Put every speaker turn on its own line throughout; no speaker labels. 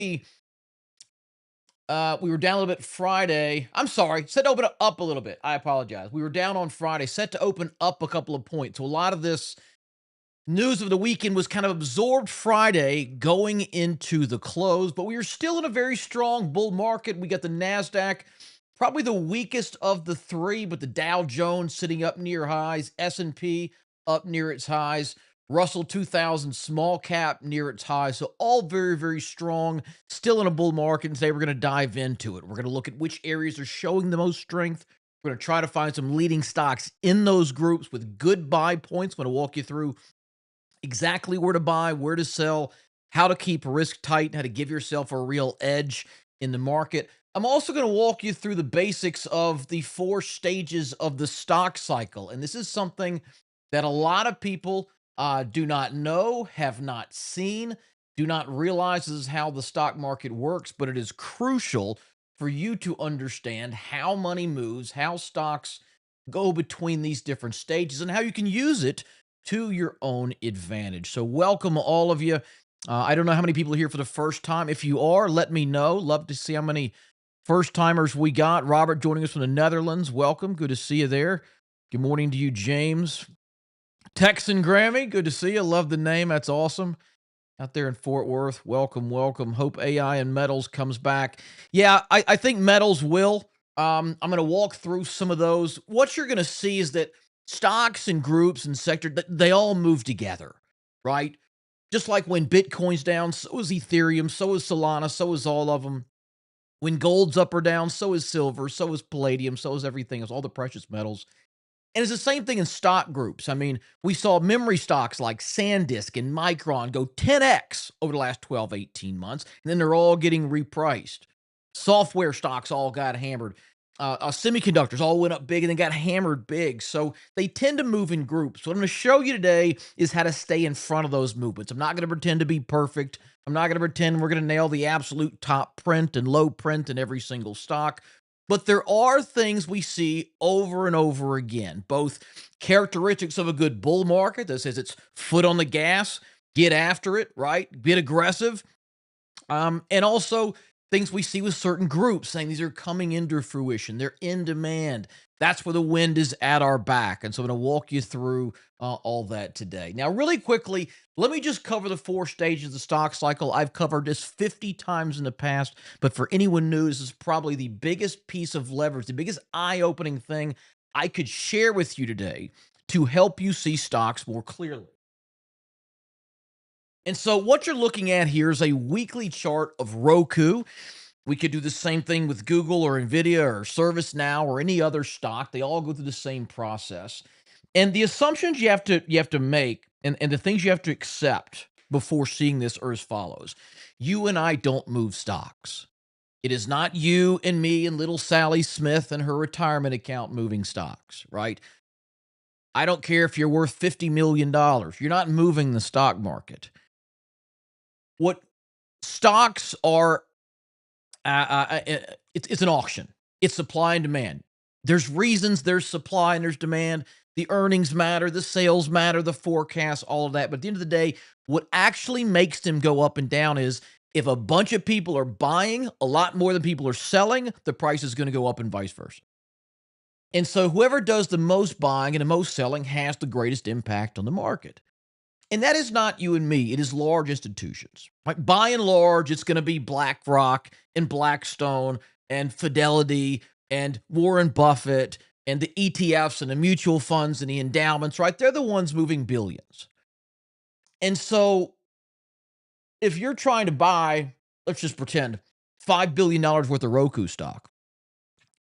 We were down a little bit Friday. I'm sorry, set to open up a little bit. I apologize. We were down on Friday, set to open up a couple of points. So a lot of this news of the weekend was kind of absorbed Friday going into the close, but we are still in a very strong bull market. We got the NASDAQ, probably the weakest of the three, but the Dow Jones sitting up near highs, S&P up near its highs, Russell 2000 small cap near its highs. So all very, very strong, still in a bull market. And today we're going to dive into it. We're going to look at which areas are showing the most strength. We're going to try to find some leading stocks in those groups with good buy points. I'm going to walk you through exactly where to buy, where to sell, how to keep risk tight, how to give yourself a real edge in the market. I'm also going to walk you through the basics of the four stages of the stock cycle. And this is something that a lot of people do not know, have not seen, do not realize this is how the stock market works, but it is crucial for you to understand how money moves, how stocks go between these different stages, and how you can use it to your own advantage. So, welcome all of you. I don't know how many people are here for the first time. If you are, let me know. Love to see how many first timers we got. Robert joining us from the Netherlands. Welcome. Good to see you there. Good morning to you, James. Texan Grammy. Good to see you. Love the name. That's awesome. Out there in Fort Worth. Welcome, welcome. Hope AI and metals comes back. Yeah, I think metals will. I'm going to walk through some of those. What you're going to see is that stocks and groups and sector, they all move together, right? Just like when Bitcoin's down, so is Ethereum, so is Solana, so is all of them. When gold's up or down, so is silver, so is palladium, so is everything else, all the precious metals. And it's the same thing in stock groups. I mean, we saw memory stocks like SanDisk and Micron go 10x over the last 12, 18 months, and then they're all getting repriced. Software stocks all got hammered. Semiconductors all went up big and then got hammered big. So they tend to move in groups. What I'm going to show you today is how to stay in front of those movements. I'm not going to pretend to be perfect. I'm not going to pretend we're going to nail the absolute top print and low print in every single stock. But there are things we see over and over again, both characteristics of a good bull market that says it's foot on the gas, get after it, right? Get aggressive. And also things we see with certain groups saying these are coming into fruition. They're in demand. That's where the wind is at our back. And so I'm going to walk you through all that today. Now, really quickly, let me just cover the four stages of the stock cycle. I've covered this 50 times in the past, but for anyone new, this is probably the biggest piece of leverage, the biggest eye-opening thing I could share with you today to help you see stocks more clearly. And so what you're looking at here is a weekly chart of Roku. We could do the same thing with Google or Nvidia or ServiceNow or any other stock. They all go through the same process. And the assumptions you have to make and the things you have to accept before seeing this are as follows. You and I don't move stocks. It is not you and me and little Sally Smith and her retirement account moving stocks, right? I don't care if you're worth $50 million. You're not moving the stock market. What stocks are, it's an auction. It's supply and demand. There's reasons there's supply and there's demand. The earnings matter, the sales matter, the forecasts, all of that. But at the end of the day, what actually makes them go up and down is if a bunch of people are buying a lot more than people are selling, the price is going to go up and vice versa. And so whoever does the most buying and the most selling has the greatest impact on the market. And that is not you and me. It is large institutions. Right? By and large, it's going to be BlackRock and Blackstone and Fidelity and Warren Buffett and the ETFs and the mutual funds and the endowments, right? They're the ones moving billions. And so if you're trying to buy, let's just pretend, $5 billion worth of Roku stock,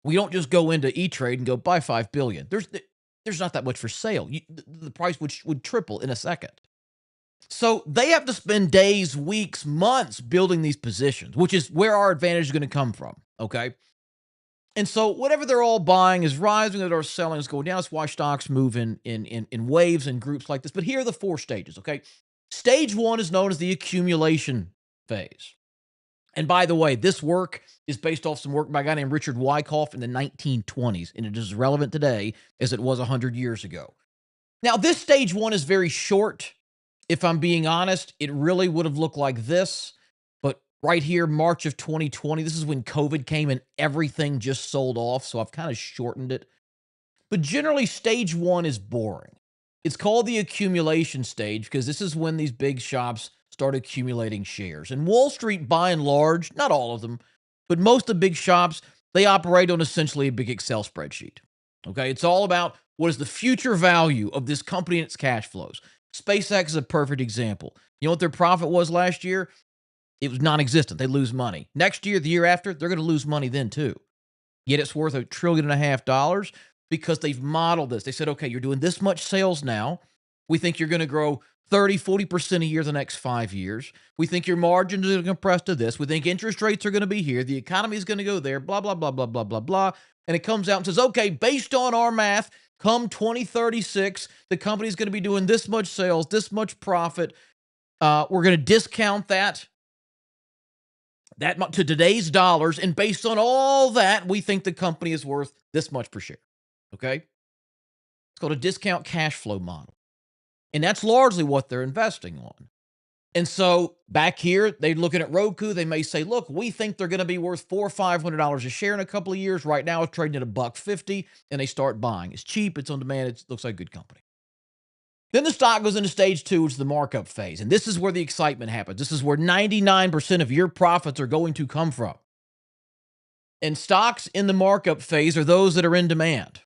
we don't just go into E-Trade and go buy $5 billion. There's not that much for sale. The price would triple in a second. So they have to spend days, weeks, months building these positions, which is where our advantage is going to come from. Okay. And so whatever they're all buying is rising, that are selling is going down. That's why stocks move in waves and groups like this. But here are the four stages. Okay. Stage one is known as the accumulation phase. And by the way, this work is based off some work by a guy named Richard Wyckoff in the 1920s, and it is as relevant today as it was 100 years ago. Now, this stage one is very short. If I'm being honest, it really would have looked like this, but right here, March of 2020. This is when COVID came and everything just sold off. So I've kind of shortened it. But generally, stage one is boring. It's called the accumulation stage because this is when these big shops start accumulating shares. And Wall Street, by and large, not all of them, but most of the big shops, they operate on essentially a big Excel spreadsheet. Okay, it's all about what is the future value of this company and its cash flows. SpaceX is a perfect example. You know what their profit was last year? It was non-existent. They lose money. Next year, the year after, they're going to lose money then too. Yet it's worth $1.5 trillion because they've modeled this. They said, okay, you're doing this much sales now. We think you're going to grow 30, 40% a year the next 5 years. We think your margins are going to compress to this. We think interest rates are going to be here. The economy is going to go there, blah, blah, blah, blah, blah, blah, blah. And it comes out and says, okay, based on our math, come 2036, the company's going to be doing this much sales, this much profit. We're going to discount that to today's dollars. And based on all that, we think the company is worth this much per share. Okay. It's called a discount cash flow model. And that's largely what they're investing on. And so back here, they're looking at Roku. They may say, look, we think they're going to be worth $400 or $500 a share in a couple of years. Right now, it's trading at $1.50, and they start buying. It's cheap. It's on demand. It looks like a good company. Then the stock goes into stage two, which is the markup phase. And this is where the excitement happens. This is where 99% of your profits are going to come from. And stocks in the markup phase are those that are in demand.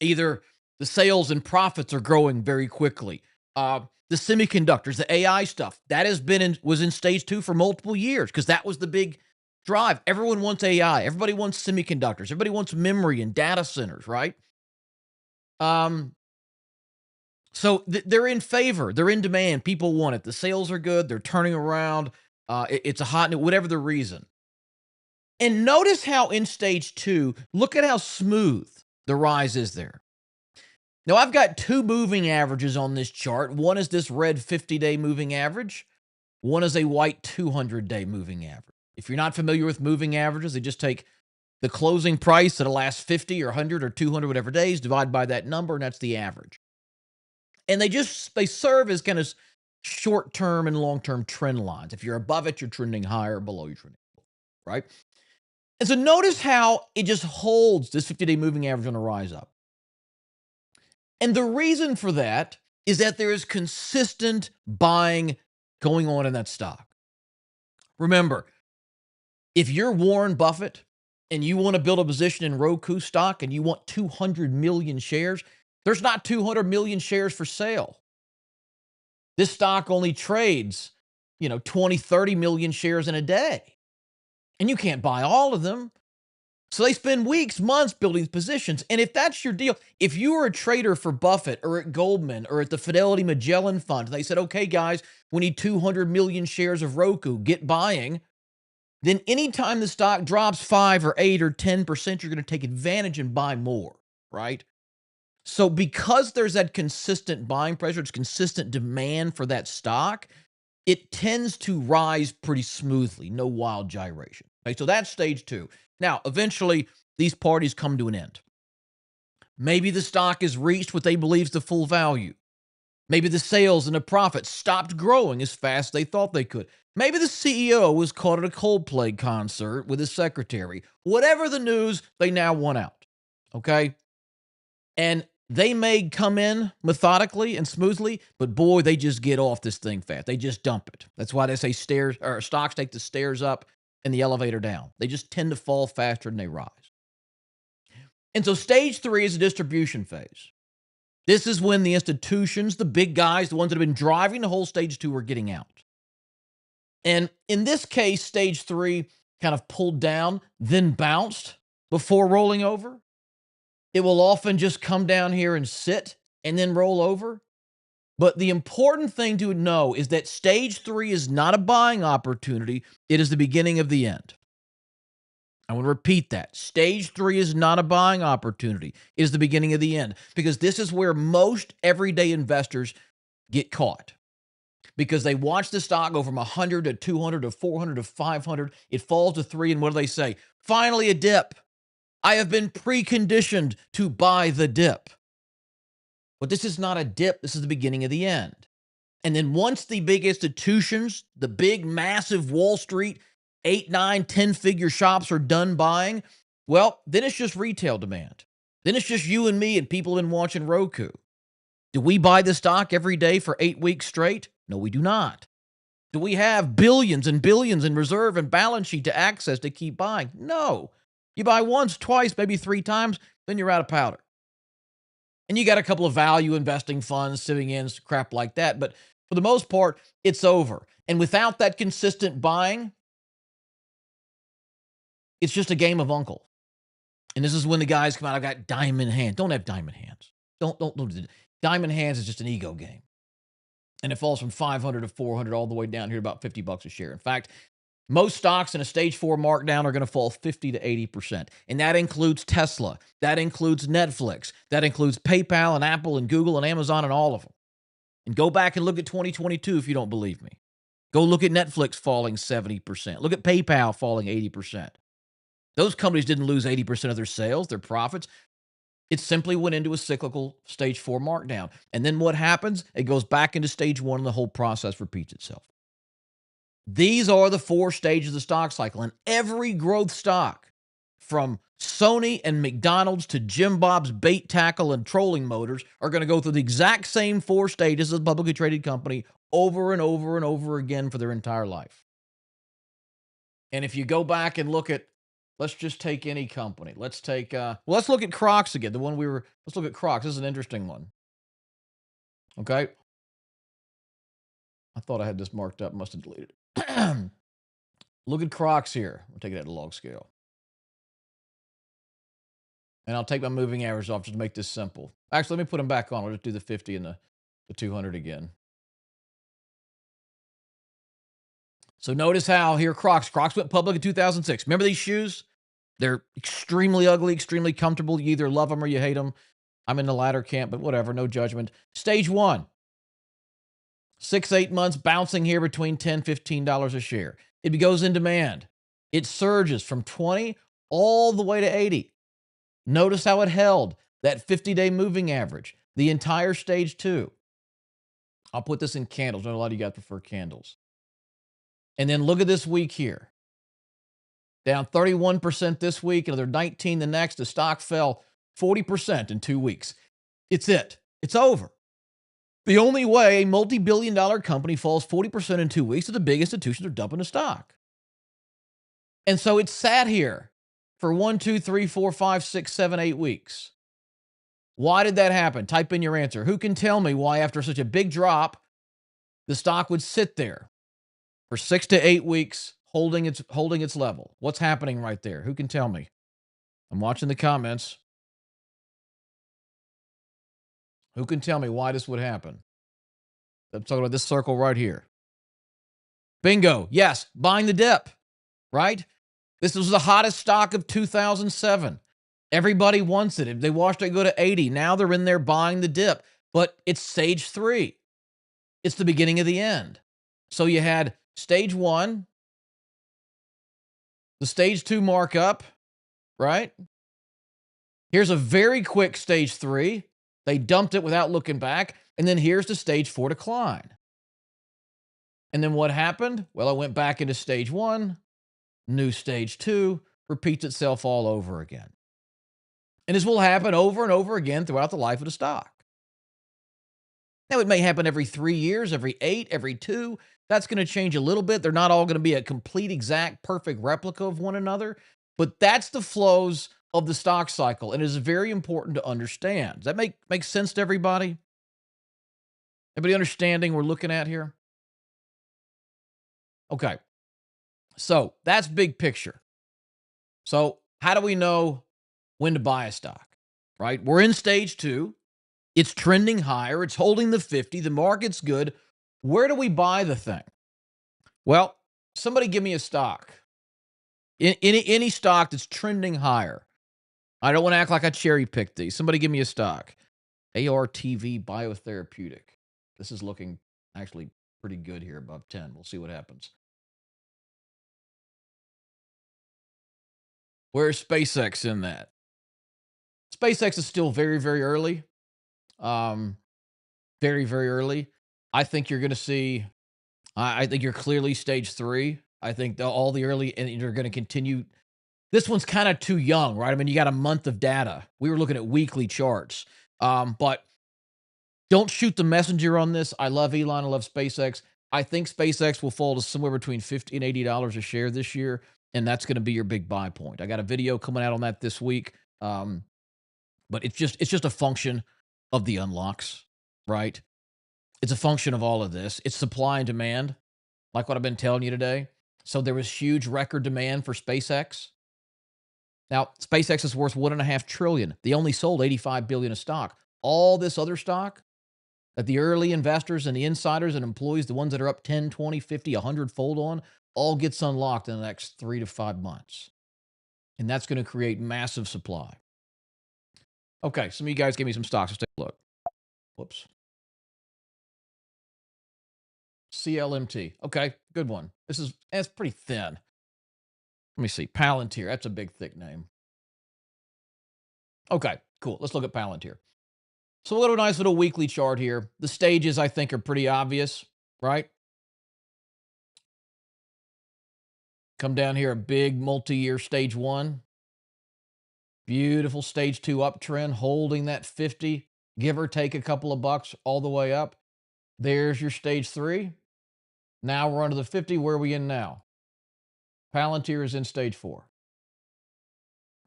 Either the sales and profits are growing very quickly. The semiconductors, the AI stuff, that was in stage two for multiple years because that was the big drive. Everyone wants AI. Everybody wants semiconductors. Everybody wants memory and data centers, right? So they're in favor. They're in demand. People want it. The sales are good. They're turning around. It's a hot new, whatever the reason. And notice how in stage two, look at how smooth the rise is there. Now, I've got two moving averages on this chart. One is this red 50-day moving average. One is a white 200-day moving average. If you're not familiar with moving averages, they just take the closing price of the last 50 or 100 or 200 whatever days, divide by that number, and that's the average. And they serve as kind of short-term and long-term trend lines. If you're above it, you're trending higher. Below, you're trending lower, right? And so notice how it just holds this 50-day moving average on a rise up. And the reason for that is that there is consistent buying going on in that stock. Remember, if you're Warren Buffett and you want to build a position in Roku stock and you want 200 million shares, there's not 200 million shares for sale. This stock only trades, 20, 30 million shares in a day. And you can't buy all of them. So they spend weeks, months building positions. And if that's your deal, if you were a trader for Buffett or at Goldman or at the Fidelity Magellan Fund, they said, okay, guys, we need 200 million shares of Roku, get buying. Then anytime the stock drops 5 or 8 or 10%, you're going to take advantage and buy more, right? So because there's that consistent buying pressure, it's consistent demand for that stock, it tends to rise pretty smoothly, no wild gyration. Okay, so that's stage two. Now, eventually, these parties come to an end. Maybe the stock has reached what they believe is the full value. Maybe the sales and the profits stopped growing as fast as they thought they could. Maybe the CEO was caught at a Coldplay concert with his secretary. Whatever the news, they now want out. Okay? And they may come in methodically and smoothly, but boy, they just get off this thing fast. They just dump it. That's why they say stocks take the stairs up and the elevator down. They just tend to fall faster than they rise. And so stage three is the distribution phase. This is when the institutions, the big guys, the ones that have been driving the whole stage two are getting out. And in this case, stage three kind of pulled down, then bounced before rolling over. It will often just come down here and sit and then roll over. But the important thing to know is that stage three is not a buying opportunity. It is the beginning of the end. I want to repeat that. Stage three is not a buying opportunity. It is the beginning of the end because this is where most everyday investors get caught because they watch the stock go from 100 to 200 to 400 to 500. It falls to 3. And what do they say? Finally, a dip. I have been preconditioned to buy the dip. But this is not a dip. This is the beginning of the end. And then once the big institutions, the big, massive Wall Street, 8, 9, 10 figure shops are done buying, well, then it's just retail demand. Then it's just you and me and people in watching Roku. Do we buy the stock every day for 8 weeks straight? No, we do not. Do we have billions and billions in reserve and balance sheet to access to keep buying? No. You buy once, twice, maybe 3 times, then you're out of powder. And you got a couple of value investing funds sitting in, crap like that. But for the most part, it's over. And without that consistent buying, it's just a game of uncle. And this is when the guys come out, I've got diamond hands. Don't have diamond hands. Don't do it. Diamond hands is just an ego game. And it falls from 500 to 400 all the way down here to about $50 a share. In fact, most stocks in a stage 4 markdown are going to fall 50 to 80%. And that includes Tesla. That includes Netflix. That includes PayPal and Apple and Google and Amazon and all of them. And go back and look at 2022 if you don't believe me. Go look at Netflix falling 70%. Look at PayPal falling 80%. Those companies didn't lose 80% of their sales, their profits. It simply went into a cyclical stage 4 markdown. And then what happens? It goes back into stage 1 and the whole process repeats itself. These are the 4 stages of the stock cycle. And every growth stock, from Sony and McDonald's to Jim Bob's bait tackle and trolling motors, are going to go through the exact same 4 stages as a publicly traded company over and over and over again for their entire life. And if you go back and look at, let's just take any company. Let's take, let's look at Crocs again. Let's look at Crocs. This is an interesting one. Okay. I thought I had this marked up. Must have deleted it. Look at Crocs here. We'll take it at a log scale. And I'll take my moving average off just to make this simple. Actually, let me put them back on. We'll just do the 50 and the 200 again. So notice how here Crocs went public in 2006. Remember these shoes? They're extremely ugly, extremely comfortable. You either love them or you hate them. I'm in the latter camp, but whatever, no judgment. Stage 1, 6-8 months bouncing here between $10, $15 a share. It goes in demand. It surges from 20 all the way to 80. Notice how it held that 50-day moving average, the entire stage 2. I'll put this in candles. I know a lot of you guys prefer candles. And then look at this week here. Down 31% this week, another 19 the next. The stock fell 40% in 2 weeks. It's it. It's over. The only way a multi-billion-dollar company falls 40% in 2 weeks is the big institutions are dumping the stock. And so it sat here for 1, 2, 3, 4, 5, 6, 7, 8 weeks. Why did that happen? Type in your answer. Who can tell me why, after such a big drop, the stock would sit there for 6 to 8 weeks holding its level? What's happening right there? Who can tell me? I'm watching the comments. Who can tell me why this would happen? I'm talking about this circle right here. Bingo. Yes, buying the dip, right? This was the hottest stock of 2007. Everybody wants it. If they watched it go to 80, now they're in there buying the dip. But it's stage 3. It's the beginning of the end. So you had stage 1, the stage 2 markup, right? Here's a very quick stage 3. They dumped it without looking back. And then here's the stage 4 decline. And then what happened? Well, it went back into stage 1, new stage 2, repeats itself all over again. And this will happen over and over again throughout the life of the stock. Now, it may happen every 3 years, every 8, every 2. That's going to change a little bit. They're not all going to be a complete, exact, perfect replica of one another. But that's the flows of the stock cycle. And it is very important to understand. Does that make sense to everybody? Everybody understanding we're looking at here? Okay. So that's big picture. So how do we know when to buy a stock, right? We're in stage 2. It's trending higher. It's holding the 50. The market's good. Where do we buy the thing? Well, somebody give me a stock. Any stock that's trending higher. I don't want to act like I cherry picked these. Somebody give me a stock. ARTV Biotherapeutic. This is looking actually pretty good here, above 10. We'll see what happens. Where's SpaceX in that? SpaceX is still very, very early. Very, very early. I think you're going to see, I think you're clearly stage three. I think all the early, and you're going to continue. This one's kind of too young, right? I mean, you got a month of data. We were looking at weekly charts. But don't shoot the messenger on this. I love Elon. I love SpaceX. I think SpaceX will fall to somewhere between $50 and $80 a share this year, and that's going to be your big buy point. I got a video coming out on that this week. But it's just a function of the unlocks, right? It's a function of all of this. It's supply and demand, like what I've been telling you today. So there was huge record demand for SpaceX. Now, SpaceX is worth 1.5 trillion. They only sold 85 billion of stock. All this other stock that the early investors and the insiders and employees, the ones that are up 10, 20, 50, 100 fold on, all gets unlocked in the next 3 to 5 months. And that's going to create massive supply. Okay, some of you guys gave me some stocks. Let's take a look. Whoops. CLMT. Okay, good one. That's pretty thin. Let me see. Palantir. That's a big, thick name. Okay, cool. Let's look at Palantir. So a little nice little weekly chart here. The stages, I think, are pretty obvious, right? Come down here, a big multi-year stage one. Beautiful stage two uptrend, holding that 50, give or take a couple of bucks all the way up. There's your stage three. Now we're under the 50. Where are we in now? Palantir is in stage four.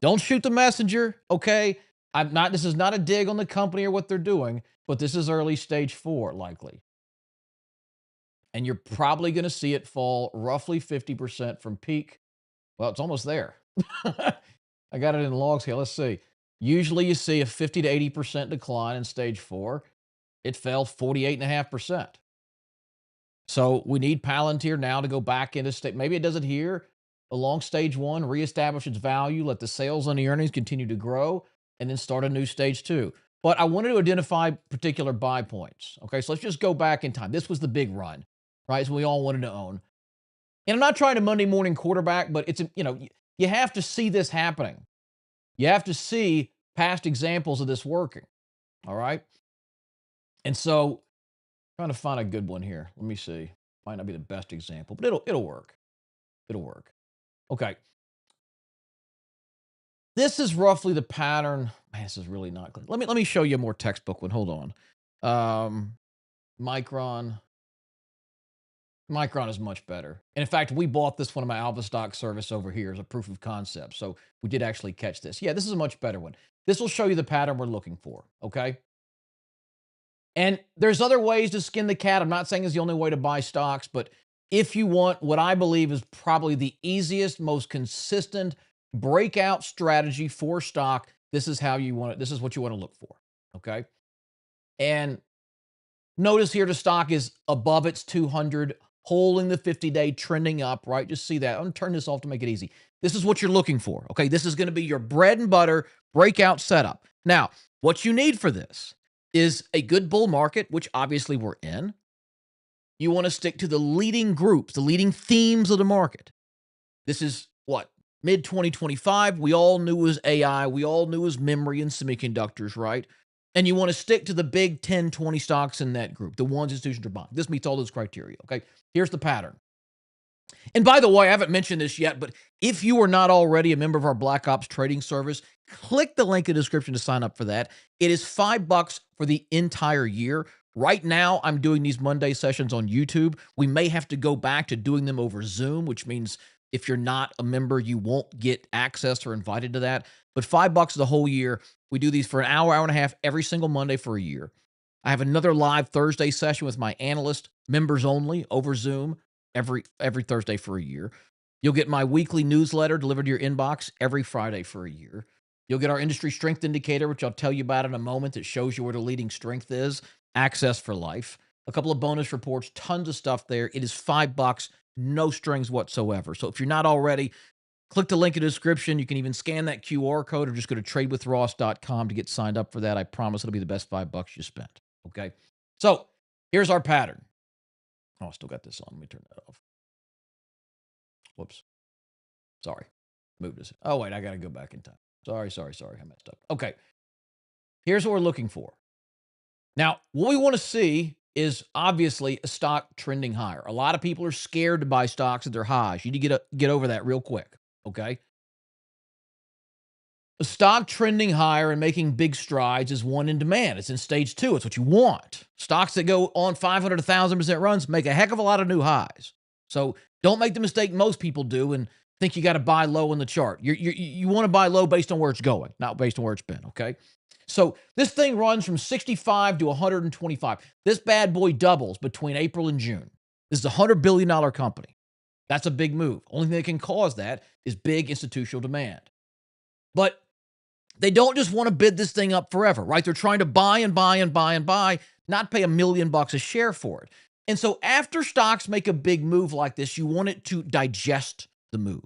Don't shoot the messenger, okay? This is not a dig on the company or what they're doing, but this is early stage four, likely. And you're probably going to see it fall roughly 50% from peak. Well, it's almost there. I got it in logs here. Let's see. Usually you see a 50 to 80% decline in stage four. It fell 48.5%. So we need Palantir now to go back into state. Maybe it does it here along stage one, reestablish its value, let the sales and the earnings continue to grow, and then start a new stage two. But I wanted to identify particular buy points. Okay, so let's just go back in time. This was the big run, right? So we all wanted to own. And I'm not trying to Monday morning quarterback, but you have to see this happening. You have to see past examples of this working. All right. And so trying to find a good one here. Let me see. Might not be the best example, but it'll work. It'll work. Okay. This is roughly the pattern. Man, this is really not clear. Let me show you a more textbook one. Hold on. Micron. Micron is much better. And in fact, we bought this one of my Alpha stock service over here as a proof of concept. So we did actually catch this. Yeah, this is a much better one. This will show you the pattern we're looking for. Okay. And there's other ways to skin the cat. I'm not saying it's the only way to buy stocks, but if you want what I believe is probably the easiest, most consistent breakout strategy for stock, this is how you want it. This is what you want to look for. Okay. And notice here the stock is above its 200, holding the 50-day, trending up, right? Just see that. I'm going to turn this off to make it easy. This is what you're looking for. Okay. This is going to be your bread and butter breakout setup. Now, what you need for this is a good bull market, which obviously we're in. You want to stick to the leading groups, the leading themes of the market. This is what? Mid 2025. We all knew it was AI. We all knew it was memory and semiconductors, right? And you want to stick to the big 10, 20 stocks in that group, the ones institutions are buying. This meets all those criteria, okay? Here's the pattern. And by the way, I haven't mentioned this yet, but if you are not already a member of our Black Ops trading service, click the link in the description to sign up for that. It is $5 for the entire year. Right now, I'm doing these Monday sessions on YouTube. We may have to go back to doing them over Zoom, which means if you're not a member, you won't get access or invited to that. But $5 the whole year. We do these for an hour, hour and a half every single Monday for a year. I have another live Thursday session with my analyst, members only, over Zoom every Thursday for a year. You'll get my weekly newsletter delivered to your inbox every Friday for a year. You'll get our industry strength indicator, which I'll tell you about in a moment, that shows you where the leading strength is, access for life. A couple of bonus reports, tons of stuff there. It is $5, no strings whatsoever. So if you're not already, click the link in the description. You can even scan that QR code or just go to tradewithross.com to get signed up for that. I promise it'll be the best $5 you spent. Okay. So here's our pattern. Oh, I still got this on. Let me turn that off. Whoops. Sorry. Move this. Oh, wait. I got to go back in time. Sorry. I messed up. Okay. Here's what we're looking for. Now, what we want to see is obviously a stock trending higher. A lot of people are scared to buy stocks at their highs. You need to get over that real quick. Okay. A stock trending higher and making big strides is one in demand. It's in stage two. It's what you want. Stocks that go on 500, 1,000% runs make a heck of a lot of new highs. So don't make the mistake most people do and think you got to buy low in the chart. You want to buy low based on where it's going, not based on where it's been. Okay. So this thing runs from 65 to 125. This bad boy doubles between April and June. This is a $100 billion company. That's a big move. Only thing that can cause that is big institutional demand. But they don't just want to bid this thing up forever, right? They're trying to buy and buy and buy and buy, not pay $1 million a share for it. And so after stocks make a big move like this, you want it to digest the move.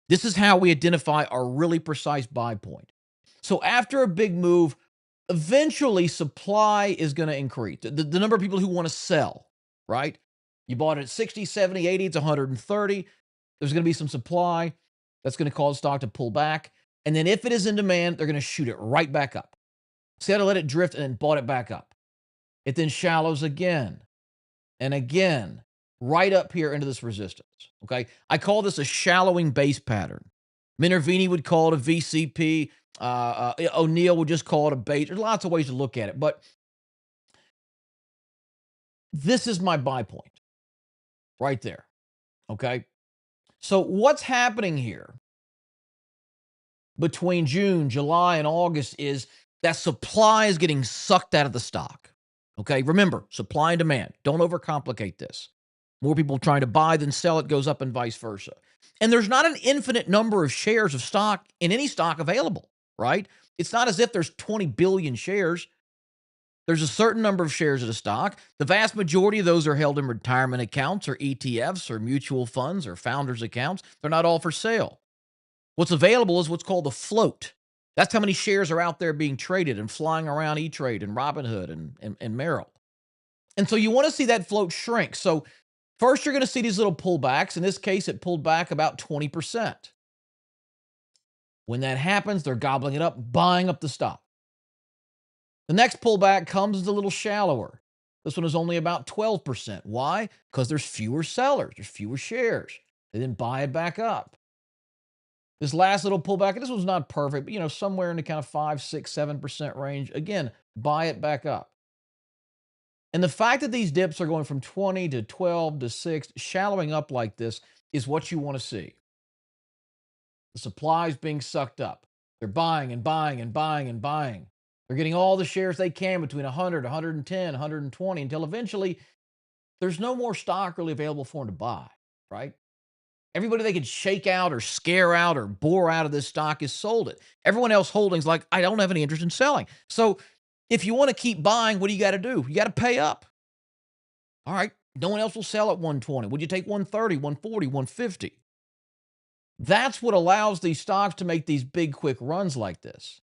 This is how we identify our really precise buy point. So after a big move, eventually supply is going to increase. The number of people who want to sell, right? You bought it at 60, 70, 80, it's 130. There's going to be some supply. That's going to cause stock to pull back. And then if it is in demand, they're going to shoot it right back up. See how to let it drift and then bought it back up. It then shallows again and again, right up here into this resistance. Okay. I call this a shallowing base pattern. Minervini would call it a VCP. O'Neill would just call it a base. There's lots of ways to look at it, but this is my buy point right there. Okay. So what's happening here between June, July, and August is that supply is getting sucked out of the stock. Okay. Remember, supply and demand. Don't overcomplicate this. More people trying to buy than sell, it goes up and vice versa. And there's not an infinite number of shares of stock in any stock available, right? It's not as if there's 20 billion shares. There's a certain number of shares of the stock. The vast majority of those are held in retirement accounts or ETFs or mutual funds or founders accounts. They're not all for sale. What's available is what's called the float. That's how many shares are out there being traded and flying around E-Trade and Robinhood and Merrill. And so you want to see that float shrink. So first, you're going to see these little pullbacks. In this case, it pulled back about 20%. When that happens, they're gobbling it up, buying up the stock. The next pullback comes a little shallower. This one is only about 12%. Why? Because there's fewer sellers, there's fewer shares. They then buy it back up. This last little pullback, and this one's not perfect, but somewhere in the kind of 5, 6, 7% range. Again, buy it back up. And the fact that these dips are going from 20 to 12 to 6, shallowing up like this is what you want to see. The supply is being sucked up. They're buying and buying and buying and buying. They're getting all the shares they can between 100, 110, 120 until eventually there's no more stock really available for them to buy, right? Everybody they could shake out or scare out or bore out of this stock has sold it. Everyone else holding's like, I don't have any interest in selling. So if you want to keep buying, what do you got to do? You got to pay up. All right. No one else will sell at 120. Would you take 130, 140, 150? That's what allows these stocks to make these big, quick runs like this.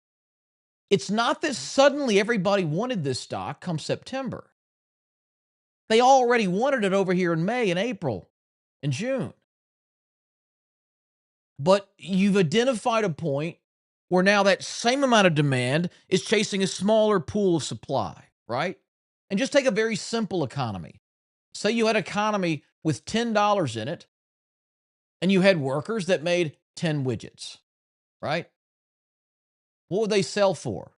It's not that suddenly everybody wanted this stock come September. They already wanted it over here in May and April and June. But you've identified a point where now that same amount of demand is chasing a smaller pool of supply, right? And just take a very simple economy. Say you had an economy with $10 in it, and you had workers that made 10 widgets, right? What would they sell for?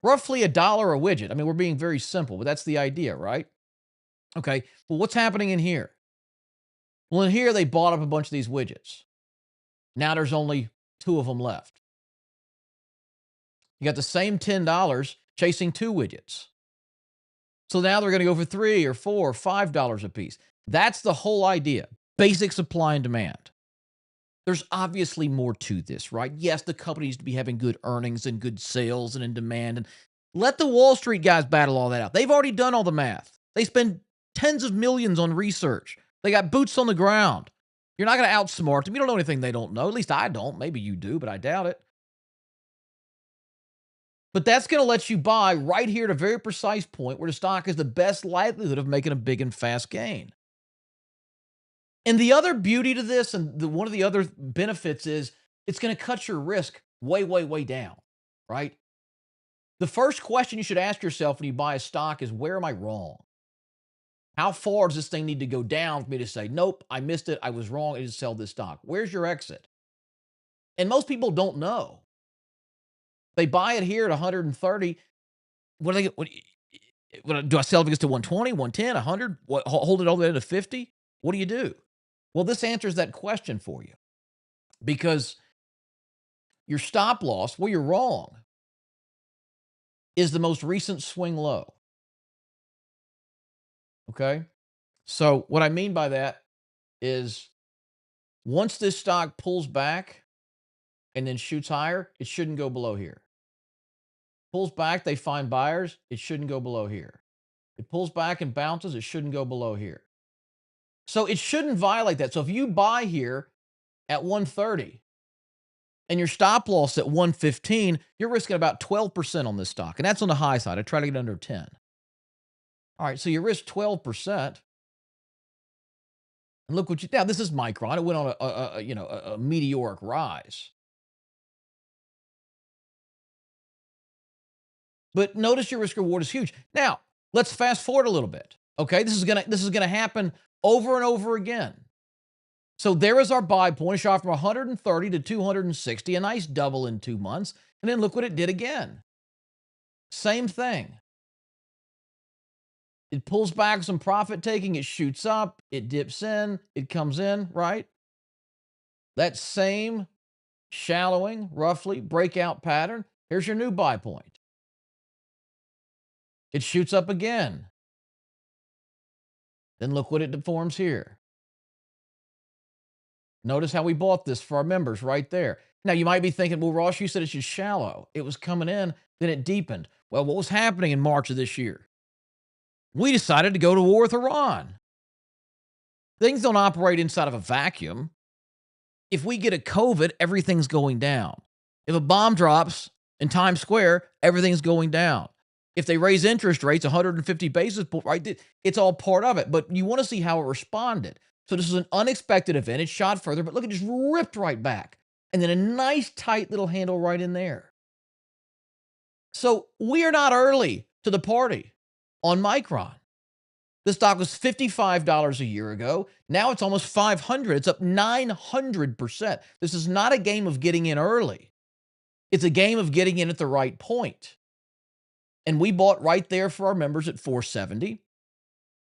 Roughly $1 a widget. I mean, we're being very simple, but that's the idea, right? Okay, well, what's happening in here? Well, in here, they bought up a bunch of these widgets. Now there's only 2 of them left. You got the same $10 chasing 2 widgets. So now they're going to go for $3 or $4 or $5 a piece. That's the whole idea. Basic supply and demand. There's obviously more to this, right? Yes, the company needs to be having good earnings and good sales and in demand. And let the Wall Street guys battle all that out. They've already done all the math. They spend tens of millions on research. They got boots on the ground. You're not going to outsmart them. You don't know anything they don't know. At least I don't. Maybe you do, but I doubt it. But that's going to let you buy right here at a very precise point where the stock has the best likelihood of making a big and fast gain. And the other beauty to this, and one of the other benefits is it's going to cut your risk way, way, way down, right? The first question you should ask yourself when you buy a stock is, where am I wrong? How far does this thing need to go down for me to say, nope, I missed it. I was wrong. I need to sell this stock. Where's your exit? And most people don't know. They buy it here at 130. What do they get? Do I sell if it gets to 120, 110, 100? Hold it all the way to 50? What do you do? Well, this answers that question for you because your stop loss, where you're wrong, is the most recent swing low. Okay. So, what I mean by that is once this stock pulls back and then shoots higher, it shouldn't go below here. Pulls back, they find buyers, it shouldn't go below here. It pulls back and bounces, it shouldn't go below here. So it shouldn't violate that. So if you buy here at 130 and your stop loss at 115, you're risking about 12% on this stock. And that's on the high side. I try to get under 10. All right, so you risk 12%. And look what you now. This is Micron. It went on a meteoric rise. But notice your risk reward is huge. Now, let's fast forward a little bit. Okay, this is gonna happen over and over again. So there is our buy point. It shot from 130 to 260, a nice double in 2 months. And then look what it did again. Same thing. It pulls back some profit taking, it shoots up, it dips in, it comes in, right? That same shallowing, roughly, breakout pattern. Here's your new buy point. It shoots up again. Then look what it forms here. Notice how we bought this for our members right there. Now, you might be thinking, well, Ross, you said it's just shallow. It was coming in, then it deepened. Well, what was happening in March of this year? We decided to go to war with Iran. Things don't operate inside of a vacuum. If we get a COVID, everything's going down. If a bomb drops in Times Square, everything's going down. If they raise interest rates 150 basis points, right, it's all part of it. But you want to see how it responded. So this is an unexpected event. It shot further, but look, it just ripped right back. And then a nice tight little handle right in there. So we are not early to the party on Micron. The stock was $55 a year ago. Now it's almost $500. It's up 900%. This is not a game of getting in early. It's a game of getting in at the right point. And we bought right there for our members at 470.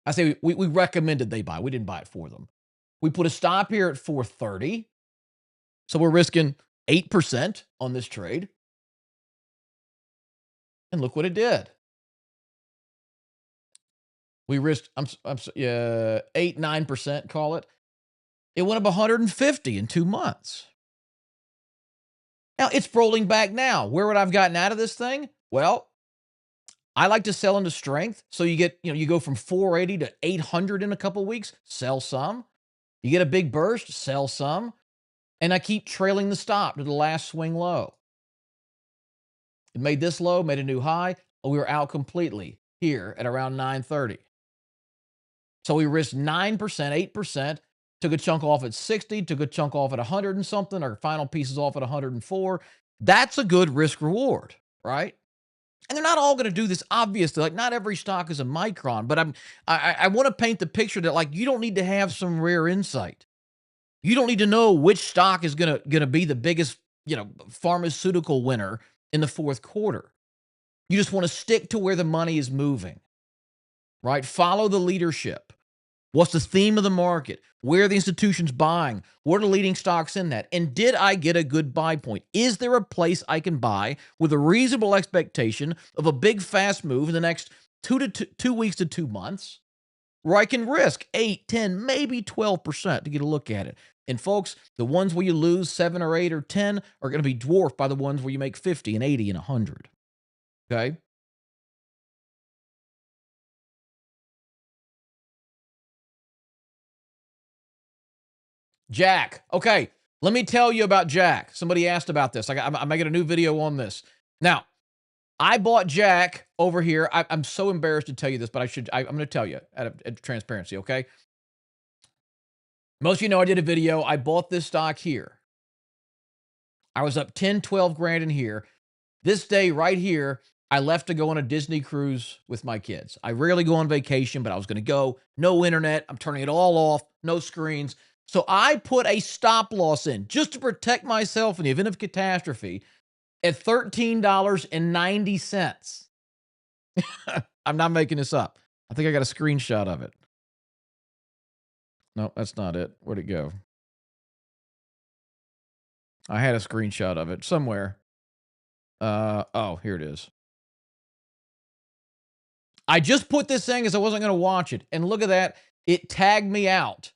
I say we recommended they buy. We didn't buy it for them. We put a stop here at 430. So we're risking 8% on this trade. And look what it did. We risked, 8-9%, call it. It went up 150 in 2 months. Now it's rolling back now. Where would I have gotten out of this thing? Well, I like to sell into strength. So you get, you go from 480 to 800 in a couple of weeks, sell some. You get a big burst, sell some. And I keep trailing the stop to the last swing low. It made this low, made a new high. We were out completely here at around 930. So we risked 9%, 8%, took a chunk off at 60, took a chunk off at 100 and something, our final pieces off at 104. That's a good risk reward, right? And they're not all going to do this, obviously. Like, not every stock is a Micron, but I want to paint the picture that, like, you don't need to have some rare insight. You don't need to know which stock is gonna be the biggest, pharmaceutical winner in the fourth quarter. You just want to stick to where the money is moving, right? Follow the leadership. What's the theme of the market? Where are the institutions buying? What are the leading stocks in that? And did I get a good buy point? Is there a place I can buy with a reasonable expectation of a big fast move in the next 2 weeks to 2 months where I can risk 8, 10, maybe 12% to get a look at it? And folks, the ones where you lose 7 or 8 or 10 are going to be dwarfed by the ones where you make 50 and 80 and 100. Okay? Jack. Okay, let me tell you about Jack. Somebody asked about this. I'm making a new video on this. Now, I bought Jack over here. I'm so embarrassed to tell you this, but I'm going to tell you out of transparency, okay? Most of you know I did a video. I bought this stock here. I was up 10, 12 grand in here. This day right here, I left to go on a Disney cruise with my kids. I rarely go on vacation, but I was going to go. No internet. I'm turning it all off. No screens. So I put a stop loss in just to protect myself in the event of catastrophe at $13.90. I'm not making this up. I think I got a screenshot of it. No, that's not it. Where'd it go? I had a screenshot of it somewhere. Oh, here it is. I just put this in because I wasn't going to watch it. And look at that. It tagged me out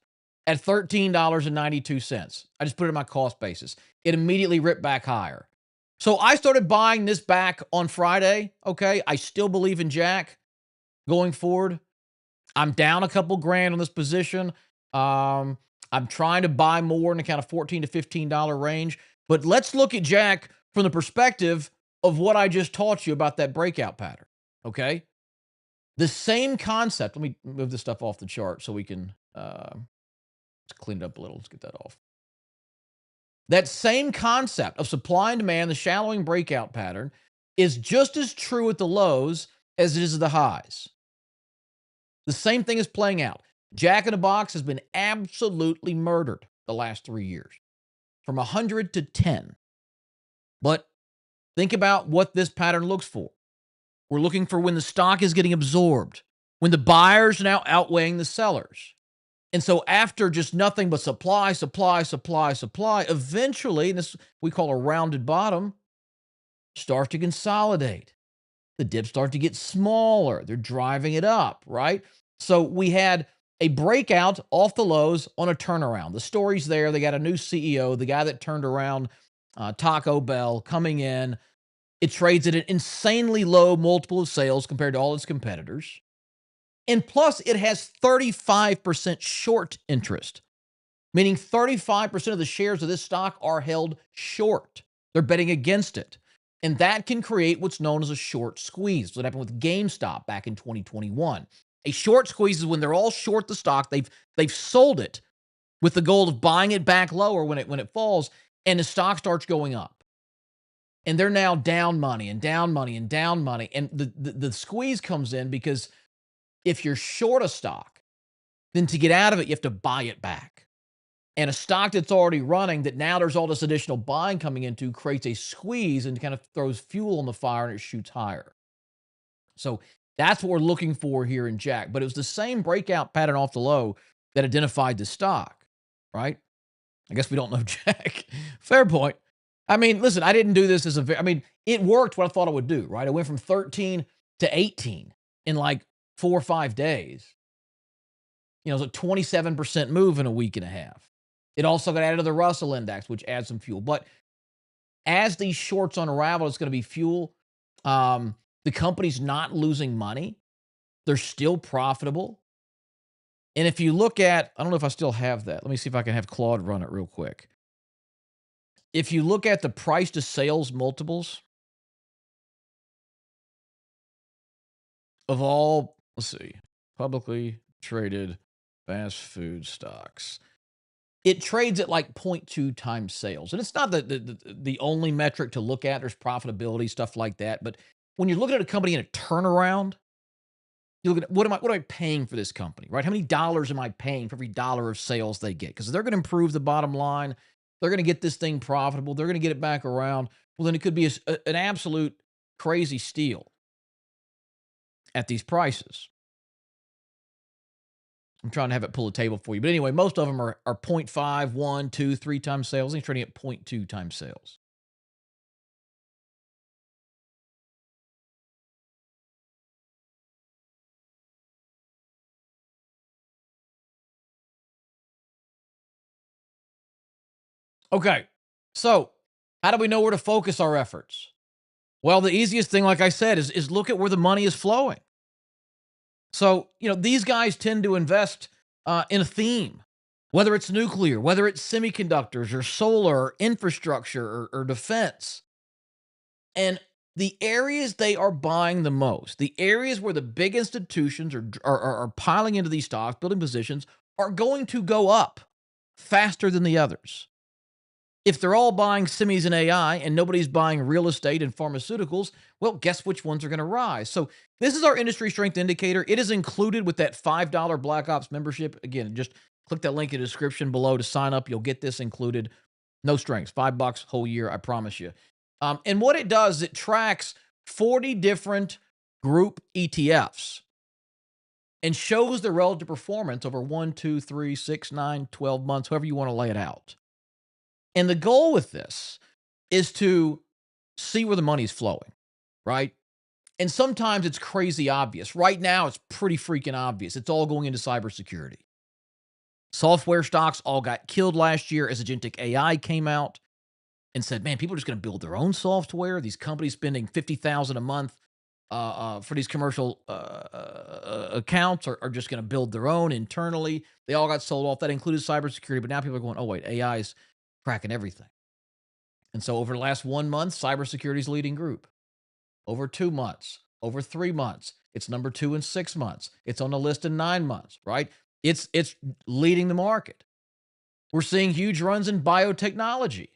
at $13.92. I just put it in my cost basis. It immediately ripped back higher. So I started buying this back on Friday. Okay. I still believe in Jack going forward. I'm down a couple grand on this position. I'm trying to buy more in the kind of $14 to $15 range. But let's look at Jack from the perspective of what I just taught you about that breakout pattern. Okay. The same concept. Let me move this stuff off the chart so we can let's clean it up a little. Let's get that off. That same concept of supply and demand, the shallowing breakout pattern, is just as true at the lows as it is at the highs. The same thing is playing out. Jack in the Box has been absolutely murdered the last 3 years, from 100 to 10. But think about what this pattern looks for. We're looking for when the stock is getting absorbed, when the buyers are now outweighing the sellers. And so after just nothing but supply, supply, supply, supply, eventually, and this we call a rounded bottom, starts to consolidate. The dips start to get smaller. They're driving it up, right? So we had a breakout off the lows on a turnaround. The story's there. They got a new CEO, the guy that turned around Taco Bell coming in. It trades at an insanely low multiple of sales compared to all its competitors. And plus, it has 35% short interest, meaning 35% of the shares of this stock are held short. They're betting against it. And that can create what's known as a short squeeze. What happened with GameStop back in 2021. A short squeeze is when they're all short the stock. They've sold it with the goal of buying it back lower when it falls, and the stock starts going up. And they're now down money and down money and down money. And the squeeze comes in because if you're short a stock, then to get out of it, you have to buy it back. And a stock that's already running, that now there's all this additional buying coming into, creates a squeeze and kind of throws fuel on the fire and it shoots higher. So that's what we're looking for here in Jack. But it was the same breakout pattern off the low that identified the stock, right? I guess we don't know Jack. Fair point. I mean, listen, I didn't do this as it worked what I thought it would do, right? It went from 13 to 18 in like 4 or 5 days. You know, it was a 27% move in a week and a half. It also got added to the Russell Index, which adds some fuel. But as these shorts unravel, it's going to be fuel. The company's not losing money. They're still profitable. And if you look at, I don't know if I still have that. Let me see if I can have Claude run it real quick. If you look at the price to sales multiples of all, let's see, publicly traded fast food stocks, it trades at like 0.2 times sales. And it's not the only metric to look at. There's profitability, stuff like that. But when you're looking at a company in a turnaround, you look at what am I paying for this company, right? How many dollars am I paying for every dollar of sales they get? Because they're going to improve the bottom line. They're going to get this thing profitable. They're going to get it back around. Well, then it could be an absolute crazy steal at these prices. I'm trying to have it pull a table for you. But anyway, most of them are 0.5, 1, 2, 3 times sales. He's trading at 0.2 times sales. Okay, so how do we know where to focus our efforts? Well, the easiest thing, like I said, is look at where the money is flowing. So, you know, these guys tend to invest in a theme, whether it's nuclear, whether it's semiconductors or solar or infrastructure or defense. And the areas they are buying the most, the areas where the big institutions are piling into these stocks, building positions, are going to go up faster than the others. If they're all buying semis and AI and nobody's buying real estate and pharmaceuticals, well, guess which ones are going to rise? So, this is our industry strength indicator. It is included with that $5 Black Ops membership. Again, just click that link in the description below to sign up. You'll get this included. No strings, $5 whole year, I promise you. And what it does, it tracks 40 different group ETFs and shows the relative performance over 1, 2, 3, 6, 9, 12 months, however you want to lay it out. And the goal with this is to see where the money's flowing, right? And sometimes it's crazy obvious. Right now, it's pretty freaking obvious. It's all going into cybersecurity. Software stocks all got killed last year as agentic AI came out and said, man, people are just going to build their own software. These companies spending $50,000 a month for these commercial accounts are just going to build their own internally. They all got sold off. That included cybersecurity. But now people are going, oh, wait, AI is cracking everything. And so over the last 1 month, cybersecurity's leading group. Over 2 months, over 3 months, it's number 2 in 6 months. It's on the list in 9 months, right? It's leading the market. We're seeing huge runs in biotechnology.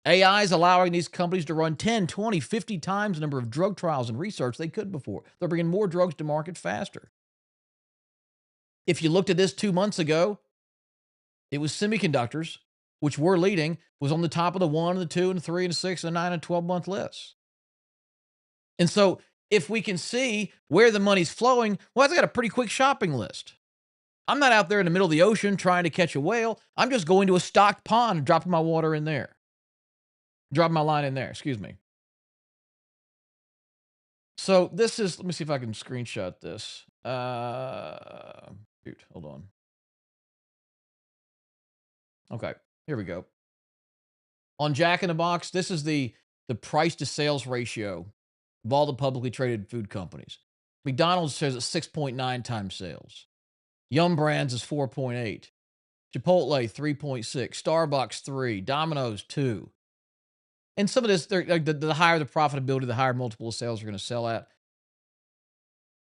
AI is allowing these companies to run 10, 20, 50 times the number of drug trials and research they could before. They're bringing more drugs to market faster. If you looked at this 2 months ago, it was semiconductors, which were leading, was on the top of the 1, and the 2, and the 3, and the 6, and the 9, and 12-month lists. And so if we can see where the money's flowing, well, that's got a pretty quick shopping list. I'm not out there in the middle of the ocean trying to catch a whale. I'm just going to a stocked pond and dropping my water in there. Dropping my line in there, excuse me. So this is, let me see if I can screenshot this. Shoot, hold on. Okay, here we go. On Jack in the Box, this is the price to sales ratio of all the publicly traded food companies. McDonald's says it's 6.9 times sales. Yum Brands is 4.8. Chipotle 3.6. Starbucks 3. Domino's 2. And some of this, like the higher the profitability, the higher multiple of sales are going to sell at.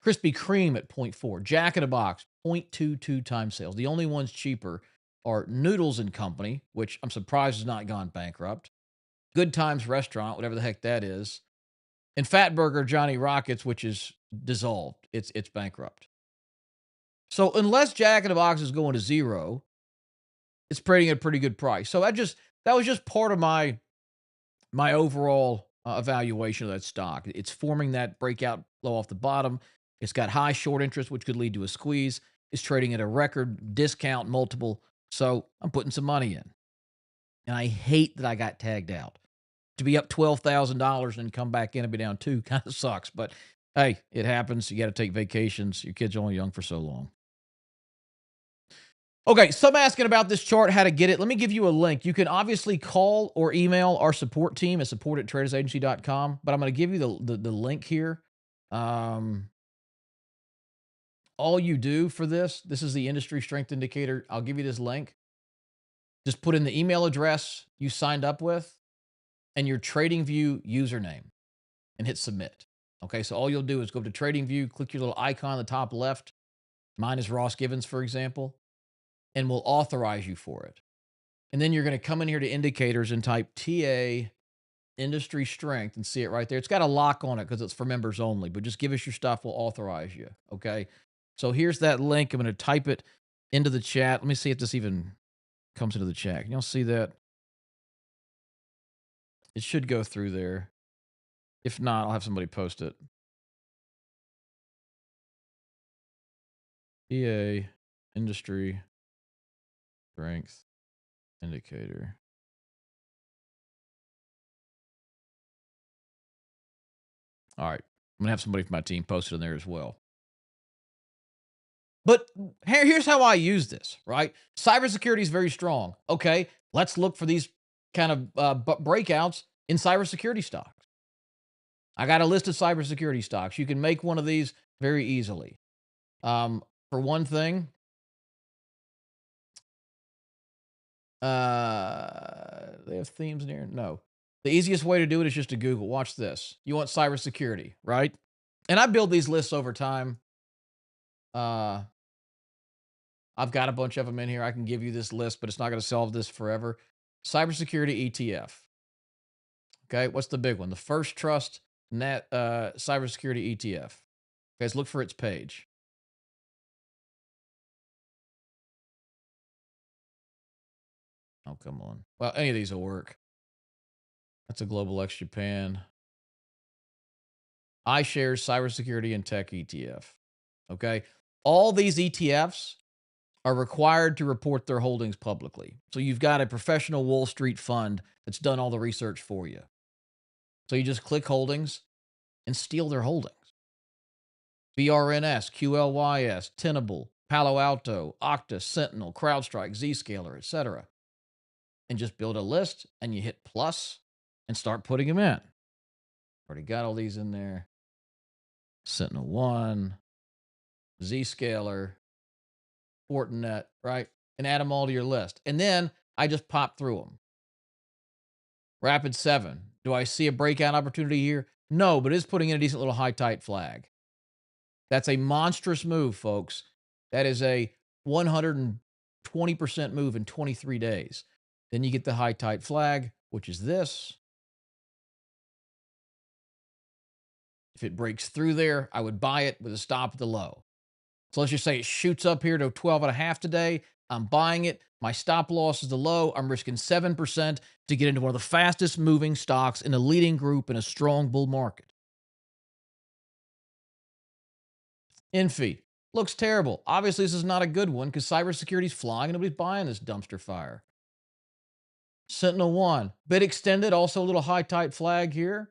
Krispy Kreme at 0.4. Jack in the Box 0.22 times sales. The only ones cheaper are Noodles and Company, which I'm surprised has not gone bankrupt. Good Times Restaurant, whatever the heck that is. And Fatburger Johnny Rockets, which is dissolved. It's bankrupt. So unless Jack in the Box is going to zero, it's trading at a pretty good price. So that was just part of my overall evaluation of that stock. It's forming that breakout low off the bottom. It's got high short interest, which could lead to a squeeze. It's trading at a record discount multiple. So I'm putting some money in. And I hate that I got tagged out. To be up $12,000 and come back in and be down 2 kind of sucks. But hey, it happens. You got to take vacations. Your kid's only young for so long. Okay, some asking about this chart, how to get it. Let me give you a link. You can obviously call or email our support team at support@tradersagency.com, but I'm going to give you the link here. All you do for this is the industry strength indicator. I'll give you this link. Just put in the email address you signed up with and your TradingView username and hit submit. Okay, so all you'll do is go to TradingView, click your little icon on the top left. Mine is Ross Givens, for example, and we'll authorize you for it. And then you're going to come in here to indicators and type TA industry strength and see it right there. It's got a lock on it because it's for members only, but just give us your stuff. We'll authorize you. Okay. So here's that link. I'm going to type it into the chat. Let me see if this even comes into the chat. Can y'all see that? It should go through there. If not, I'll have somebody post it. TA industry strength indicator. All right. I'm going to have somebody from my team post it in there as well. But here's how I use this, right? Cybersecurity is very strong. Okay. Let's look for these kind of breakouts in cybersecurity stocks. I got a list of cybersecurity stocks. You can make one of these very easily. For one thing, they have themes in here? No. The easiest way to do it is just to Google. Watch this. You want cybersecurity, right? And I build these lists over time. I've got a bunch of them in here. I can give you this list, but it's not going to solve this forever. cybersecurity ETF. Okay, what's the big one? The First Trust Net cybersecurity ETF. Guys, look for its page. Oh, come on. Well, any of these will work. That's a Global X Japan. iShares Cybersecurity and Tech ETF. Okay. All these ETFs are required to report their holdings publicly. So you've got a professional Wall Street fund that's done all the research for you. So you just click holdings and steal their holdings. BRNS, QLYS, Tenable, Palo Alto, Okta, Sentinel, CrowdStrike, Zscaler, etc. And just build a list and you hit plus and start putting them in. Already got all these in there. Sentinel 1, Zscaler, Fortinet, right? And add them all to your list. And then I just pop through them. Rapid 7. Do I see a breakout opportunity here? No, but it's putting in a decent little high tight flag. That's a monstrous move, folks. That is a 120% move in 23 days. Then you get the high tight flag, which is this. If it breaks through there, I would buy it with a stop at the low. So let's just say it shoots up here to 12.5 today. I'm buying it. My stop loss is the low. I'm risking 7% to get into one of the fastest moving stocks in a leading group in a strong bull market. Infi looks terrible. Obviously, this is not a good one because cybersecurity is flying and nobody's buying this dumpster fire. Sentinel 1, bit extended, also a little high tight flag here.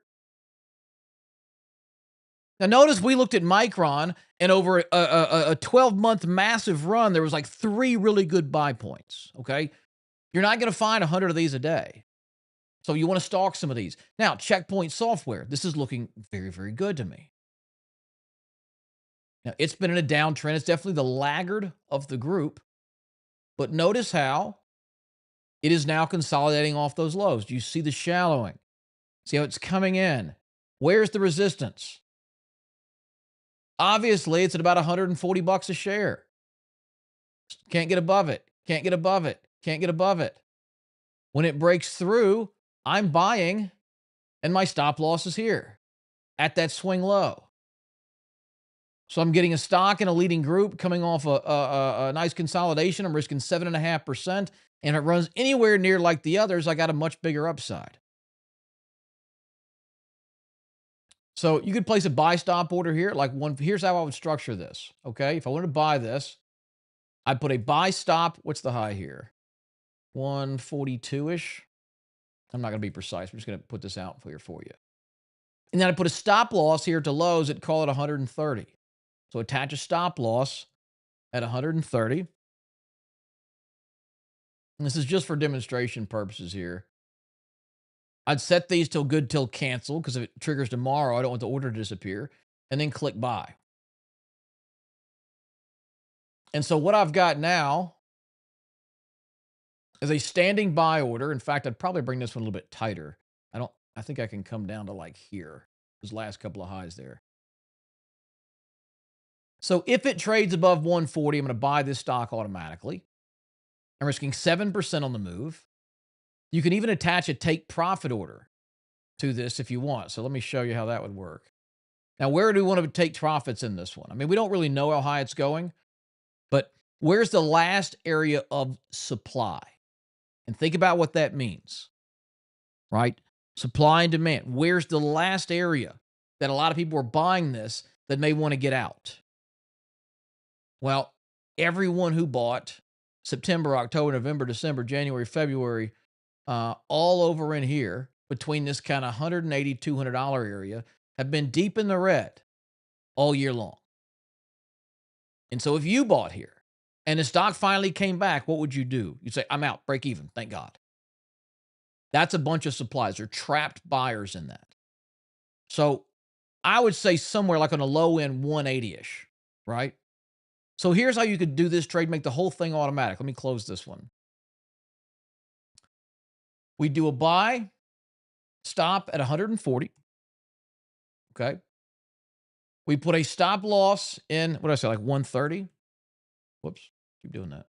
Now, notice we looked at Micron, and over a 12-month massive run, there was like 3 really good buy points, okay? You're not going to find 100 of these a day. So you want to stalk some of these. Now, Checkpoint Software. This is looking very, very good to me. Now, it's been in a downtrend. It's definitely the laggard of the group. But notice how it is now consolidating off those lows. Do you see the shallowing? See how it's coming in? Where's the resistance? Obviously, it's at about $140 a share. Can't get above it. Can't get above it. Can't get above it. When it breaks through, I'm buying, and my stop loss is here at that swing low. So I'm getting a stock in a leading group coming off a nice consolidation. I'm risking 7.5%. And if it runs anywhere near like the others, I got a much bigger upside. So you could place a buy stop order here. Like one, here's how I would structure this. Okay. If I wanted to buy this, I'd put a buy stop. What's the high here? 142-ish. I'm not going to be precise. I'm just going to put this out here for you. And then I put a stop loss here to lows at call it 130. So attach a stop loss at 130. And this is just for demonstration purposes here. I'd set these till good till cancel because if it triggers tomorrow, I don't want the order to disappear. And then click buy. And so what I've got now is a standing buy order. In fact, I'd probably bring this one a little bit tighter. I think I can come down to like here. Those last couple of highs there. So if it trades above 140, I'm going to buy this stock automatically. I'm risking 7% on the move. You can even attach a take profit order to this if you want. So let me show you how that would work. Now, where do we want to take profits in this one? I mean, we don't really know how high it's going, but where's the last area of supply? And think about what that means, right? Supply and demand. Where's the last area that a lot of people are buying this that may want to get out? Well, everyone who bought September, October, November, December, January, February, all over in here between this kind of $180, $200 area have been deep in the red all year long. And so if you bought here and the stock finally came back, what would you do? You'd say, I'm out, break even, thank God. That's a bunch of supplies. They're trapped buyers in that. So I would say somewhere like on a low end 180-ish, right? So here's how you could do this trade, make the whole thing automatic. Let me close this one. We do a buy, stop at 140. Okay. We put a stop loss in, what did I say, like 130? Whoops, keep doing that.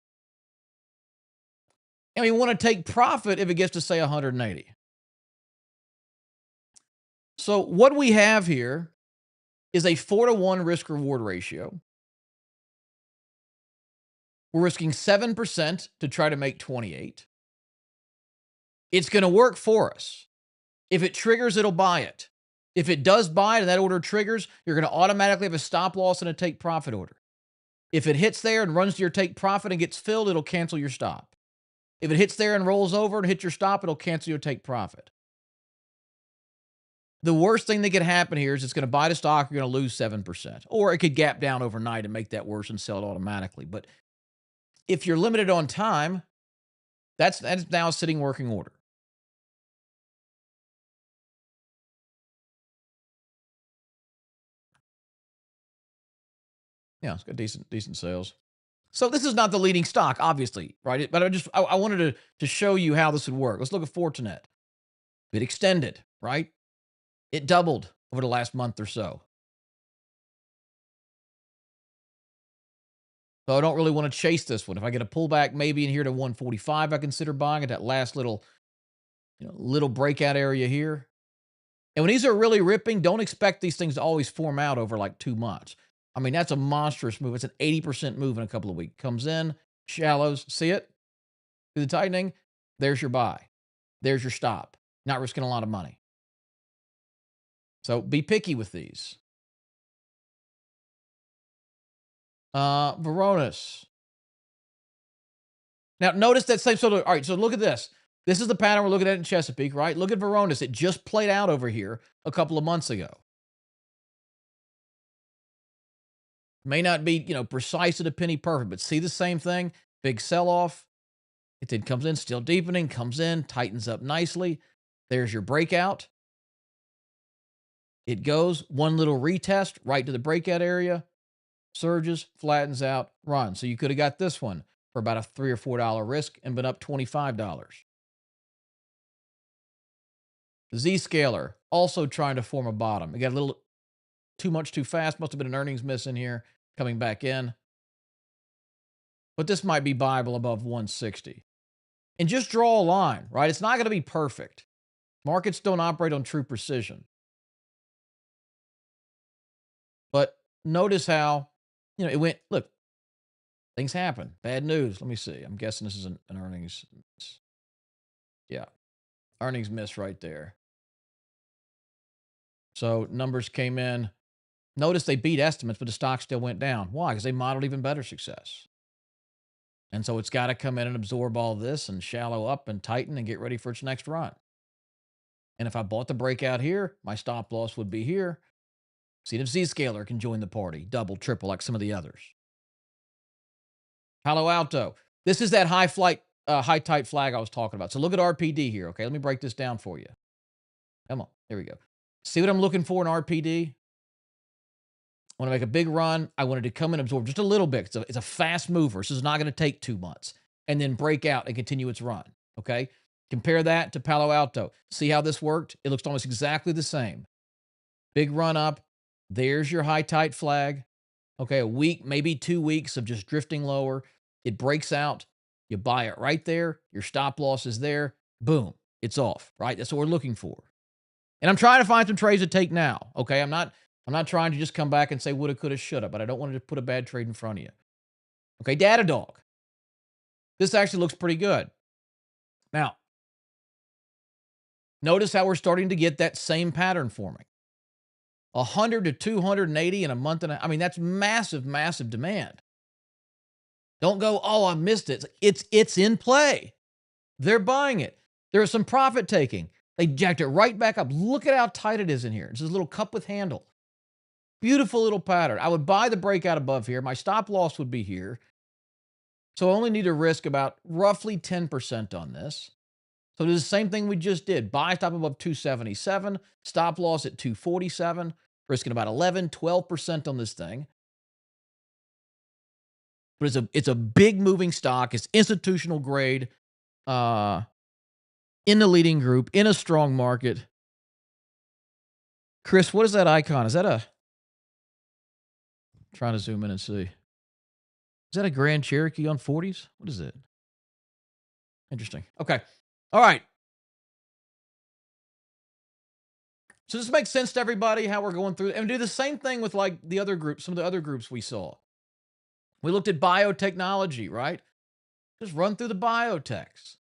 And we want to take profit if it gets to, say, 180. So what we have here is a 4-to-1 risk reward ratio. We're risking 7% to try to make 28. It's going to work for us. If it triggers, it'll buy it. If it does buy it and that order triggers, you're going to automatically have a stop loss and a take profit order. If it hits there and runs to your take profit and gets filled, it'll cancel your stop. If it hits there and rolls over and hits your stop, it'll cancel your take profit. The worst thing that could happen here is it's going to buy the stock, you're going to lose 7%. Or it could gap down overnight and make that worse and sell it automatically. But if you're limited on time, that's now a sitting working order. Yeah, it's got decent sales. So this is not the leading stock, obviously, right? But I wanted to show you how this would work. Let's look at Fortinet. It extended, right? It doubled over the last month or so. So I don't really want to chase this one. If I get a pullback maybe in here to 145, I consider buying at that last little breakout area here. And when these are really ripping, don't expect these things to always form out over like 2 months. I mean, that's a monstrous move. It's an 80% move in a couple of weeks. Comes in, shallows, see it? Do the tightening, there's your buy. There's your stop. Not risking a lot of money. So be picky with these. Varonis. Now, notice that same sort of, all right, so look at this. This is the pattern we're looking at in Chesapeake, right? Look at Varonis. It just played out over here a couple of months ago. May not be, precise to the penny perfect, but see the same thing? Big sell-off. It then comes in, still deepening, comes in, tightens up nicely. There's your breakout. It goes, one little retest right to the breakout area, surges, flattens out, runs. So you could have got this one for about a $3 or $4 risk and been up $25. The Zscaler also trying to form a bottom. It got a little too much too fast. Must have been an earnings miss in here, coming back in. But this might be buyable above 160. And just draw a line, right? It's not going to be perfect. Markets don't operate on true precision. But notice how, it went, look, things happen. Bad news. Let me see. I'm guessing this is an earnings. Yeah. Earnings miss right there. So numbers came in. Notice they beat estimates, but the stock still went down. Why? Because they modeled even better success. And so it's got to come in and absorb all this and shallow up and tighten and get ready for its next run. And if I bought the breakout here, my stop loss would be here. See if Zscaler can join the party, double, triple, like some of the others. Palo Alto. This is that high tight flag I was talking about. So look at RPD here. Okay, let me break this down for you. Come on, here we go. See what I'm looking for in RPD? I want to make a big run. I wanted to come and absorb just a little bit. It's a fast mover. So it's not going to take 2 months and then break out and continue its run. Okay. Compare that to Palo Alto. See how this worked? It looks almost exactly the same. Big run up. There's your high tight flag. Okay. A week, maybe 2 weeks of just drifting lower. It breaks out. You buy it right there. Your stop loss is there. Boom. It's off, right? That's what we're looking for. And I'm trying to find some trades to take now. Okay. I'm not trying to just come back and say woulda, coulda, shoulda, but I don't want to put a bad trade in front of you. Okay, Datadog. This actually looks pretty good. Now, notice how we're starting to get that same pattern forming. 100 to 280 in a month and I mean, that's massive, massive demand. Don't go, oh, I missed it. It's in play. They're buying it. There is some profit taking. They jacked it right back up. Look at how tight it is in here. It's this little cup with handle. Beautiful little pattern. I would buy the breakout above here. My stop loss would be here. So I only need to risk about roughly 10% on this. So do the same thing we just did. Buy stop above 277, stop loss at 247, risking about 11, 12% on this thing. But it's a big moving stock. It's institutional grade, in the leading group, in a strong market. Chris, what is that icon? Is that a... Trying to zoom in and see. Is that a Grand Cherokee on 40s? What is it? Interesting. Okay. All right. So this makes sense to everybody how we're going through and do the same thing with like the other groups, some of the other groups we saw. We looked at biotechnology, right? Just run through the biotechs.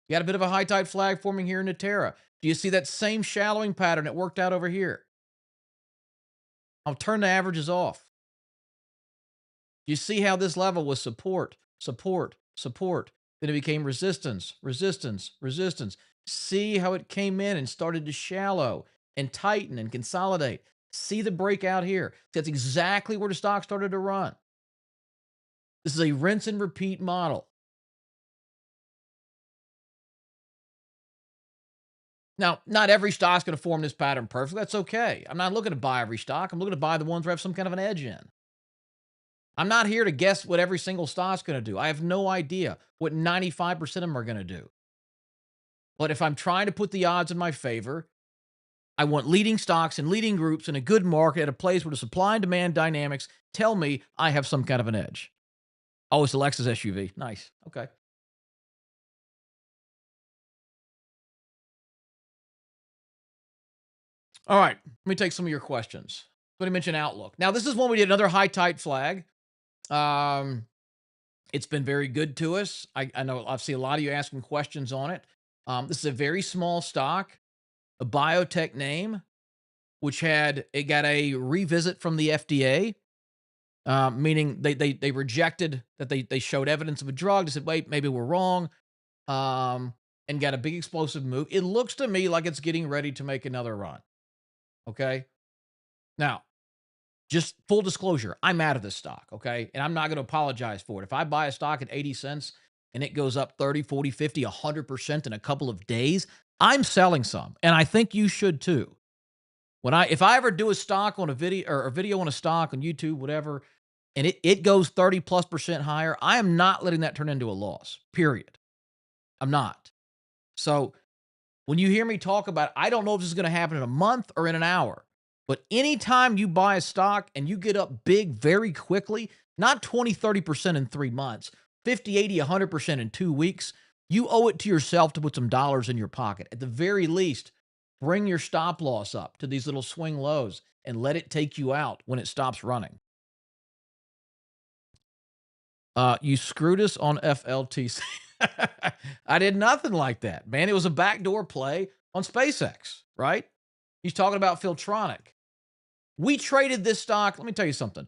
You got a bit of a high tide flag forming here in Natera. Do you see that same shallowing pattern that worked out over here? I'll turn the averages off. You see how this level was support, support, support. Then it became resistance, resistance, resistance. See how it came in and started to shallow and tighten and consolidate. See the breakout here. That's exactly where the stock started to run. This is a rinse and repeat model. Now, not every stock's going to form this pattern perfectly. That's okay. I'm not looking to buy every stock. I'm looking to buy the ones where I have some kind of an edge in. I'm not here to guess what every single stock's going to do. I have no idea what 95% of them are going to do. But if I'm trying to put the odds in my favor, I want leading stocks and leading groups in a good market at a place where the supply and demand dynamics tell me I have some kind of an edge. Oh, it's a Lexus SUV. Nice. Okay. All right. Let me take some of your questions. Let me mention Outlook. Now, this is one we did another high tight flag. Um, it's been very good to us. I know I've seen a lot of you asking questions on it. This is a very small stock, a biotech name, which had it got a revisit from the FDA, meaning they rejected that they showed evidence of a drug. They said, wait, maybe we're wrong, and got a big explosive move. It looks to me like it's getting ready to make another run. Okay, now just full disclosure, I'm out of this stock, okay? And I'm not going to apologize for it. If I buy a stock at 80 cents and it goes up 30, 40, 50, 100% in a couple of days, I'm selling some. And I think you should too. If I ever do a stock on a video or a video on a stock on YouTube, whatever, and it goes 30 plus percent higher, I am not letting that turn into a loss. Period. I'm not. So when you hear me talk about, I don't know if this is going to happen in a month or in an hour, but anytime you buy a stock and you get up big very quickly, not 20, 30% in 3 months, 50, 80, 100% in 2 weeks, you owe it to yourself to put some dollars in your pocket. At the very least, bring your stop loss up to these little swing lows and let it take you out when it stops running. You screwed us on FLTC. I did nothing like that, man. It was a backdoor play on SpaceX, right? He's talking about Filtronic. We traded this stock. Let me tell you something.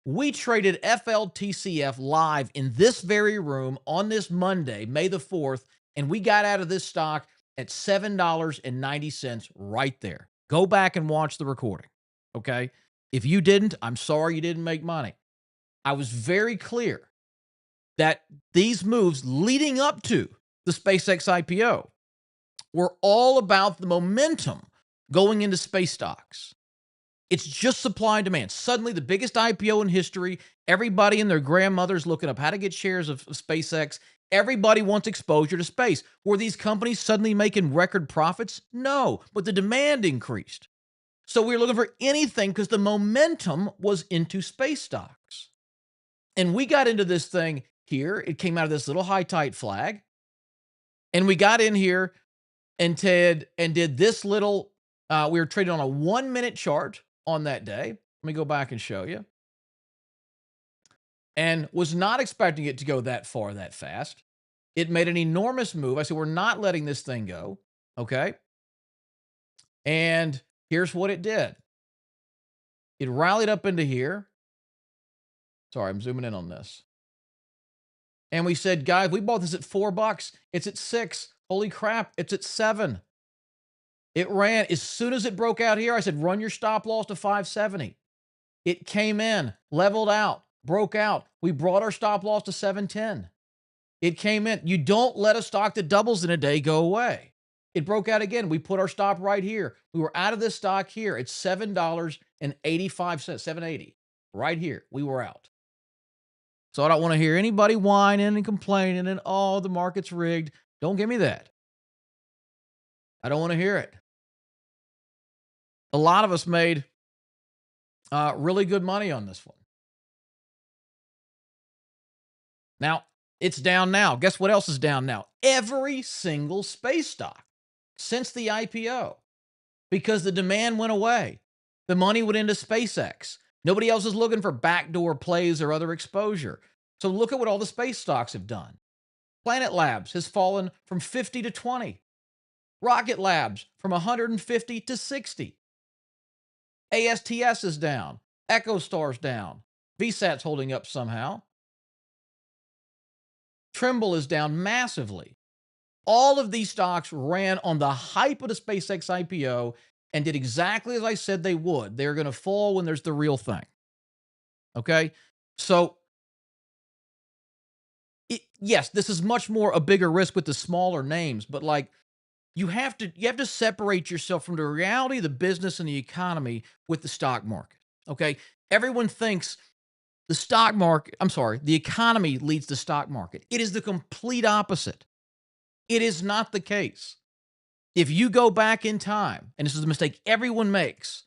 We traded FLTCF live in this very room on this Monday, May the 4th, and we got out of this stock at $7.90 right there. Go back and watch the recording, okay? If you didn't, I'm sorry you didn't make money. I was very clear that these moves leading up to the SpaceX IPO were all about the momentum going into space stocks. It's just supply and demand. Suddenly, the biggest IPO in history, everybody and their grandmother's looking up how to get shares of SpaceX. Everybody wants exposure to space. Were these companies suddenly making record profits? No, but the demand increased. So we were looking for anything because the momentum was into space stocks. And we got into this thing here. It came out of this little high tight flag. And we got in here and did this little, we were trading on a 1 minute chart on that day. Let me go back and show you. And was not expecting it to go that far that fast. It made an enormous move. I said, we're not letting this thing go. Okay. And here's what it did. It rallied up into here. Sorry, I'm zooming in on this. And we said, guys, we bought this at $4. It's at 6. Holy crap, it's at 7. It ran as soon as it broke out here. I said, run your stop loss to 570. It came in, leveled out, broke out. We brought our stop loss to 710. It came in. You don't let a stock that doubles in a day go away. It broke out again. We put our stop right here. We were out of this stock here. It's $7.85, 780. Right here. We were out. So I don't want to hear anybody whining and complaining and, oh, the market's rigged. Don't give me that. I don't want to hear it. A lot of us made really good money on this one. Now, It's down now. Guess what else is down now? Every single space stock since the IPO, because the demand went away. The money went into SpaceX. Nobody else is looking for backdoor plays or other exposure. So look at what all the space stocks have done. Planet Labs has fallen from 50 to 20. Rocket Labs from 150 to 60. ASTS is down. EchoStar's down. VSAT's holding up somehow. Trimble is down massively. All of these stocks ran on the hype of the SpaceX IPO and did exactly as I said they would. They're going to fall when there's the real thing. Okay? So, yes, this is much more a bigger risk with the smaller names, but like you have to separate yourself from the reality of the business and the economy with the stock market. Okay? Everyone thinks the economy leads the stock market. It is the complete opposite. It is not the case. If you go back in time, and this is a mistake everyone makes,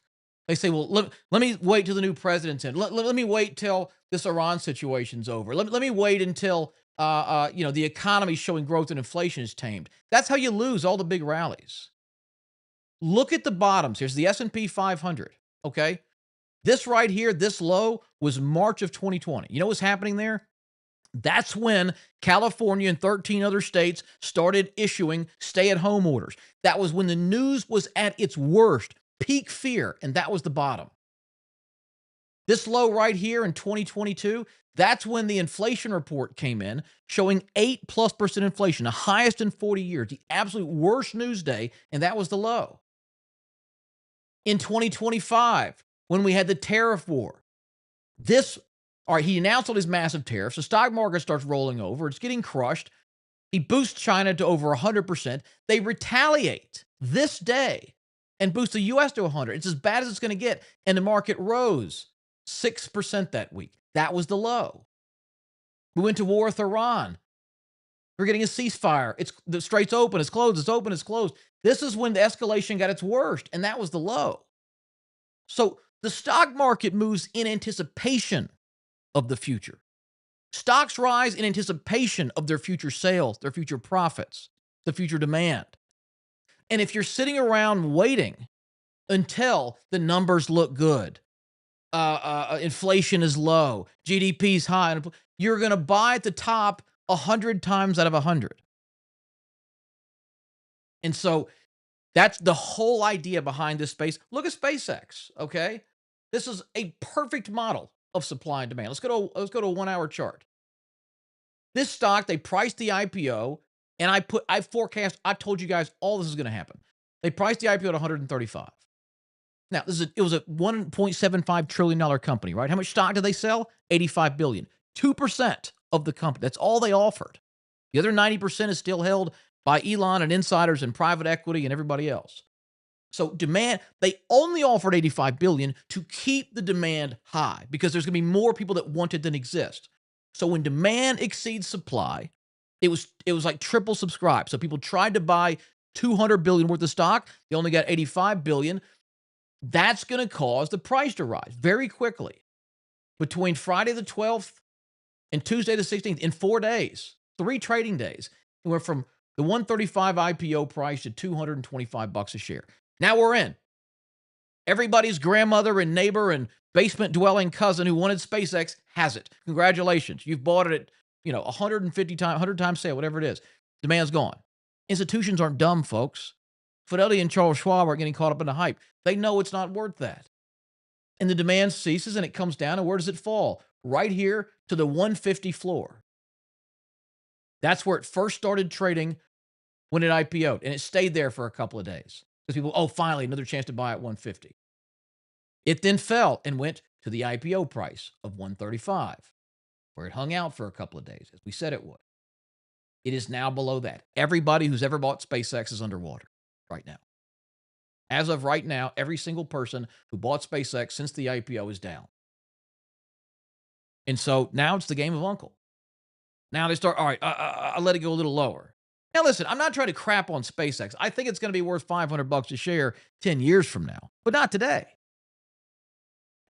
they say, well, let me wait till the new president's in. Let me wait till this Iran situation's over. Let me wait until the economy's showing growth and inflation is tamed. That's how you lose all the big rallies. Look at the bottoms. Here's the S&P 500, okay? This right here, this low was March of 2020. You know what's happening there? That's when California and 13 other states started issuing stay-at-home orders. That was when the news was at its worst, peak fear, and that was the bottom. This low right here in 2022, that's when the inflation report came in showing 8+% inflation, the highest in 40 years, the absolute worst news day, and that was the low. In 2025, when we had the tariff war, he announced all these massive tariffs. The stock market starts rolling over. It's getting crushed. He boosts China to over 100%. They retaliate this day and boost the U.S. to 100. It's as bad as it's going to get. And the market rose 6% that week. That was the low. We went to war with Iran. We're getting a ceasefire. The strait's open. It's closed. It's open. It's closed. This is when the escalation got its worst. And that was the low. So the stock market moves in anticipation of the future. Stocks rise in anticipation of their future sales, their future profits, the future demand. And if you're sitting around waiting until the numbers look good, inflation is low, GDP is high, you're going to buy at the top 100 times out of 100. And so that's the whole idea behind this space. Look at SpaceX, okay? This is a perfect model of supply and demand. Let's go to a 1 hour chart. This stock, they priced the IPO, and I told you guys all this is going to happen. They priced the IPO at 135. Now, it was a $1.75 trillion company, right? How much stock did they sell? 85 billion. 2% of the company. That's all they offered. The other 90% is still held by Elon and insiders and private equity and everybody else. So demand, they only offered 85 billion to keep the demand high because there's going to be more people that want it than exist. So when demand exceeds supply, it was like triple subscribed. So people tried to buy 200 billion worth of stock. They only got 85 billion. That's going to cause the price to rise very quickly. Between Friday the 12th and Tuesday the 16th, in 4 days, 3 trading days, it went from the 135 IPO price to $225 a share. Now we're in. Everybody's grandmother and neighbor and basement dwelling cousin who wanted SpaceX has it. Congratulations. You've bought it at, 150 times, 100 times sale, whatever it is. Demand's gone. Institutions aren't dumb, folks. Fidelity and Charles Schwab aren't getting caught up in the hype. They know it's not worth that. And the demand ceases and it comes down. And where does it fall? Right here to the 150 floor. That's where it first started trading when it IPO'd. And it stayed there for a couple of days. Because people, finally, another chance to buy at 150. It then fell and went to the IPO price of 135, where it hung out for a couple of days, as we said it would. It is now below that. Everybody who's ever bought SpaceX is underwater right now. As of right now, every single person who bought SpaceX since the IPO is down. And so now it's the game of uncle. Now they start, all right, I'll let it go a little lower. Now listen, I'm not trying to crap on SpaceX. I think it's going to be worth $500 a share 10 years from now, but not today.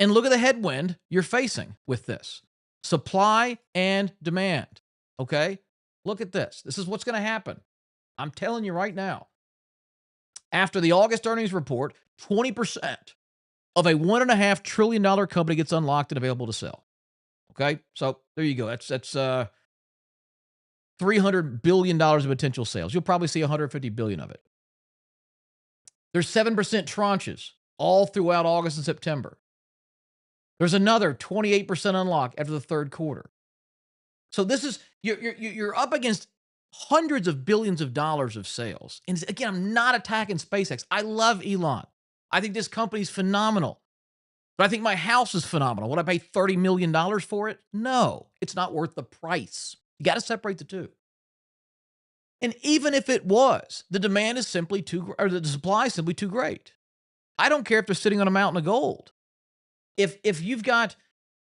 And look at the headwind you're facing with this. Supply and demand. Okay? Look at this. This is what's going to happen. I'm telling you right now. After the August earnings report, 20% of a $1.5 trillion company gets unlocked and available to sell. Okay? So there you go. That's $300 billion of potential sales. You'll probably see 150 billion of it. There's 7% tranches all throughout August and September. There's another 28% unlock after the third quarter. So this is you're up against hundreds of billions of dollars of sales. And again, I'm not attacking SpaceX. I love Elon. I think this company's phenomenal. But I think my house is phenomenal. Would I pay $30 million for it? No, it's not worth the price. You got to separate the two. And even if it was, the demand is simply too, or the supply is simply too great. I don't care if they're sitting on a mountain of gold. If you've got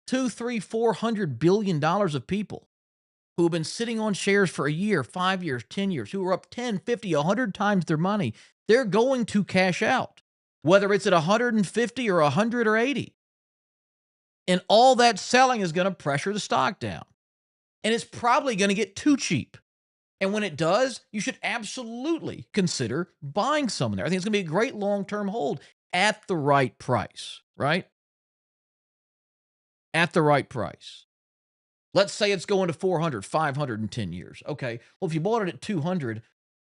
two, three, $400 billion of people who have been sitting on shares for a year, 5 years, 10 years, who are up 10, 50, 100 times their money, they're going to cash out, whether it's at 150 or 100 or 80. And all that selling is going to pressure the stock down. And it's probably going to get too cheap. And when it does, you should absolutely consider buying some in there. I think it's going to be a great long-term hold at the right price, right? At the right price. Let's say it's going to 400, 500 in 10 years. Okay. Well, if you bought it at 200,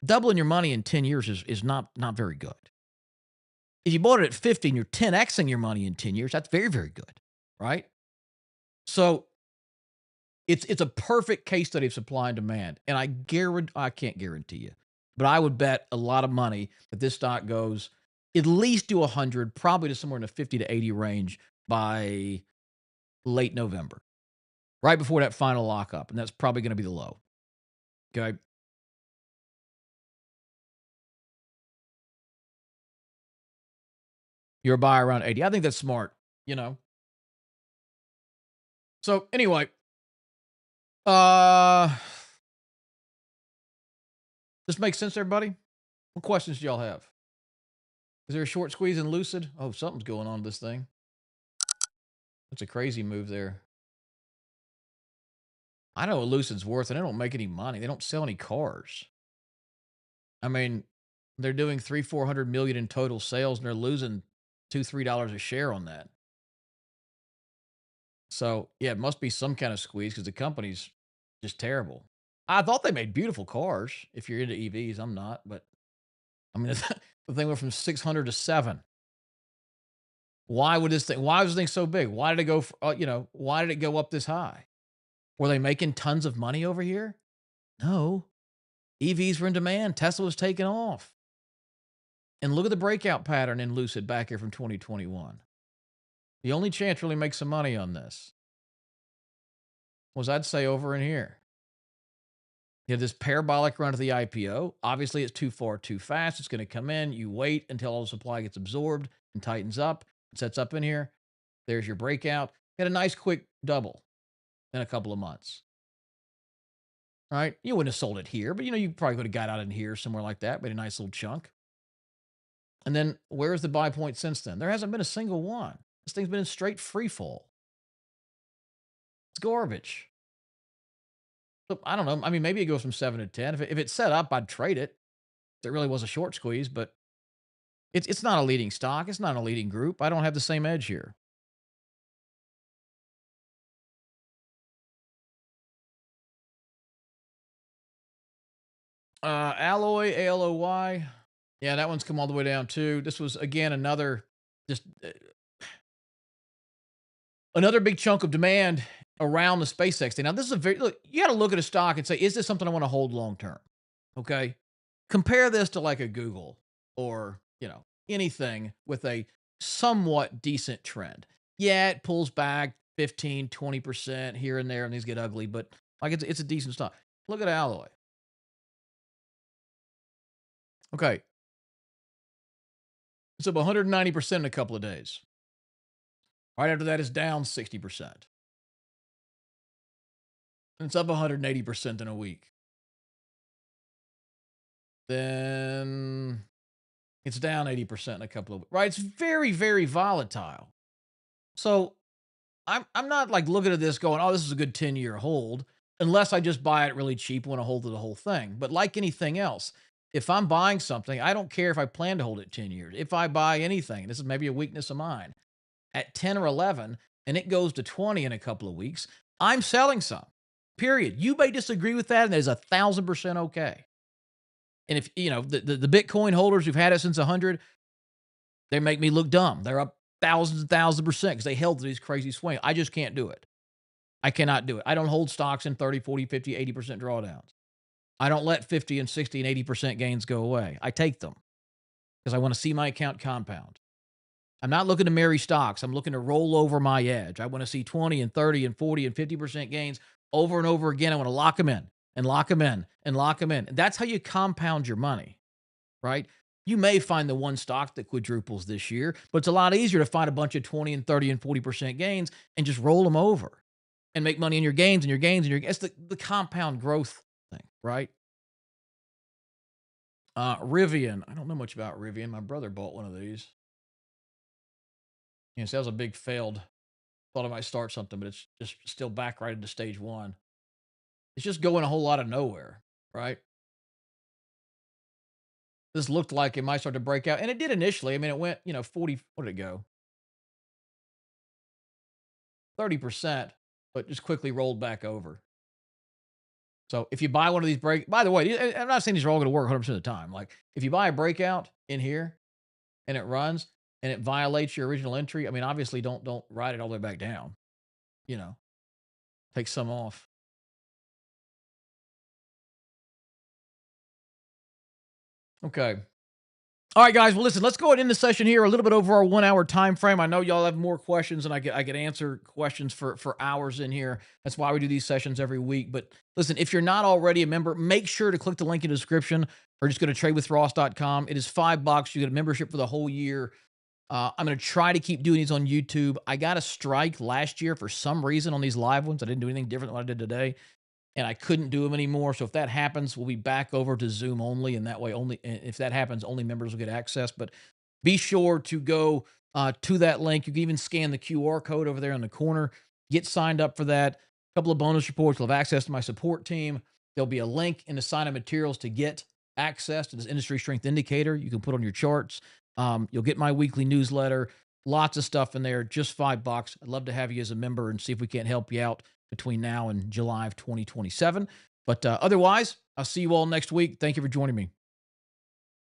doubling your money in 10 years is not very good. If you bought it at 50 and you're 10xing your money in 10 years, that's very, very good, right? So it's a perfect case study of supply and demand. And I can't guarantee you, but I would bet a lot of money that this stock goes at least to 100, probably to somewhere in the 50 to 80 range by late November, right before that final lockup. And that's probably going to be the low. Okay. You're a buy around 80. I think that's smart, you know. So anyway, uh this makes sense, everybody? What questions do y'all have? Is there a short squeeze in Lucid? Oh, something's going on with this thing. That's a crazy move there. I know what Lucid's worth, and they don't make any money. They don't sell any cars. I mean, they're doing 400 million in total sales, and they're losing $2, $3 a share on that. So yeah, it must be some kind of squeeze because the company's just terrible. I thought they made beautiful cars. If you're into EVs, I'm not, but I mean, the thing went from 600 to 7. Why would this thing? Why was this thing so big? Why did it go? Why did it go up this high? Were they making tons of money over here? No. EVs were in demand. Tesla was taking off. And look at the breakout pattern in Lucid back here from 2021. The only chance to really make some money on this was, I'd say, over in here. You have this parabolic run to the IPO. Obviously, it's too far, too fast. It's going to come in. You wait until all the supply gets absorbed and tightens up. It sets up in here. There's your breakout. Get a nice quick double in a couple of months. Right? You wouldn't have sold it here, but you probably could have got out in here somewhere like that, made a nice little chunk. And then where's the buy point since then? There hasn't been a single one. This thing's been in straight free fall. It's garbage. So I don't know. I mean, maybe it goes from 7 to 10. If it's set up, I'd trade it. If it really was a short squeeze, but it's not a leading stock. It's not a leading group. I don't have the same edge here. Alloy, ALOY. Yeah, that one's come all the way down too. This was again just another big chunk of demand around the SpaceX thing. Now, this is look. You got to look at a stock and say, is this something I want to hold long term? Okay, compare this to like a Google or anything with a somewhat decent trend. Yeah, it pulls back 15, 20% here and there, and these get ugly, but like it's a decent stock. Look at Alloy. Okay, it's up 190% in a couple of days. Right after that, it's down 60%. And it's up 180% in a week. Then it's down 80% in a couple of weeks. Right? It's very, very volatile. So I'm not like looking at this going, oh, this is a good 10-year hold. unless I just buy it really cheap, want to hold the whole thing. But like anything else, if I'm buying something, I don't care if I plan to hold it 10 years. If I buy anything, this is maybe a weakness of mine, at 10 or 11 and it goes to 20 in a couple of weeks, I'm selling some. Period. You may disagree with that, and that is 1,000% okay. And if you know the Bitcoin holders who've had it since 100, they make me look dumb. They're up thousands and thousands of percent because they held these crazy swings. I just can't do it. I cannot do it. I don't hold stocks in 30, 40, 50, 80% drawdowns. I don't let 50 and 60 and 80% gains go away. I take them because I want to see my account compound. I'm not looking to marry stocks. I'm looking to roll over my edge. I want to see 20 and 30 and 40 and 50% gains over and over again. I want to lock them in and lock them in and lock them in. And that's how you compound your money, right? You may find the one stock that quadruples this year, but it's a lot easier to find a bunch of 20 and 30 and 40% gains and just roll them over and make money in your gains and your gains and your it's the compound growth thing, right? Rivian. I don't know much about Rivian. My brother bought one of these. So that was a big failed. Thought I might start something, but it's just still back right into stage one. It's just going a whole lot of nowhere, right? This looked like it might start to break out, and it did initially. I mean, it went, 40, what did it go? 30%, but just quickly rolled back over. So if you buy one of these by the way, I'm not saying these are all going to work 100% of the time. Like if you buy a breakout in here and it runs and it violates your original entry, I mean, obviously don't ride it all the way back down. You know, take some off. Okay. All right, guys. Well, listen, let's go ahead and end the session here a little bit over our 1 hour time frame. I know y'all have more questions, and I get answer questions for hours in here. That's why we do these sessions every week. But listen, if you're not already a member, make sure to click the link in the description or just go to tradewithross.com. It is $5. You get a membership for the whole year. I'm going to try to keep doing these on YouTube. I got a strike last year for some reason on these live ones. I didn't do anything different than what I did today, and I couldn't do them anymore. So if that happens, we'll be back over to Zoom only, and that way only if that happens, only members will get access. But be sure to go to that link. You can even scan the QR code over there in the corner. Get signed up for that. A couple of bonus reports. You'll have access to my support team. There'll be a link in the sign up materials to get access to this industry strength indicator. You can put on your charts. You'll get my weekly newsletter. Lots of stuff in there. Just $5. I'd love to have you as a member and see if we can't help you out between now and July of 2027. But otherwise, I'll see you all next week. Thank you for joining me.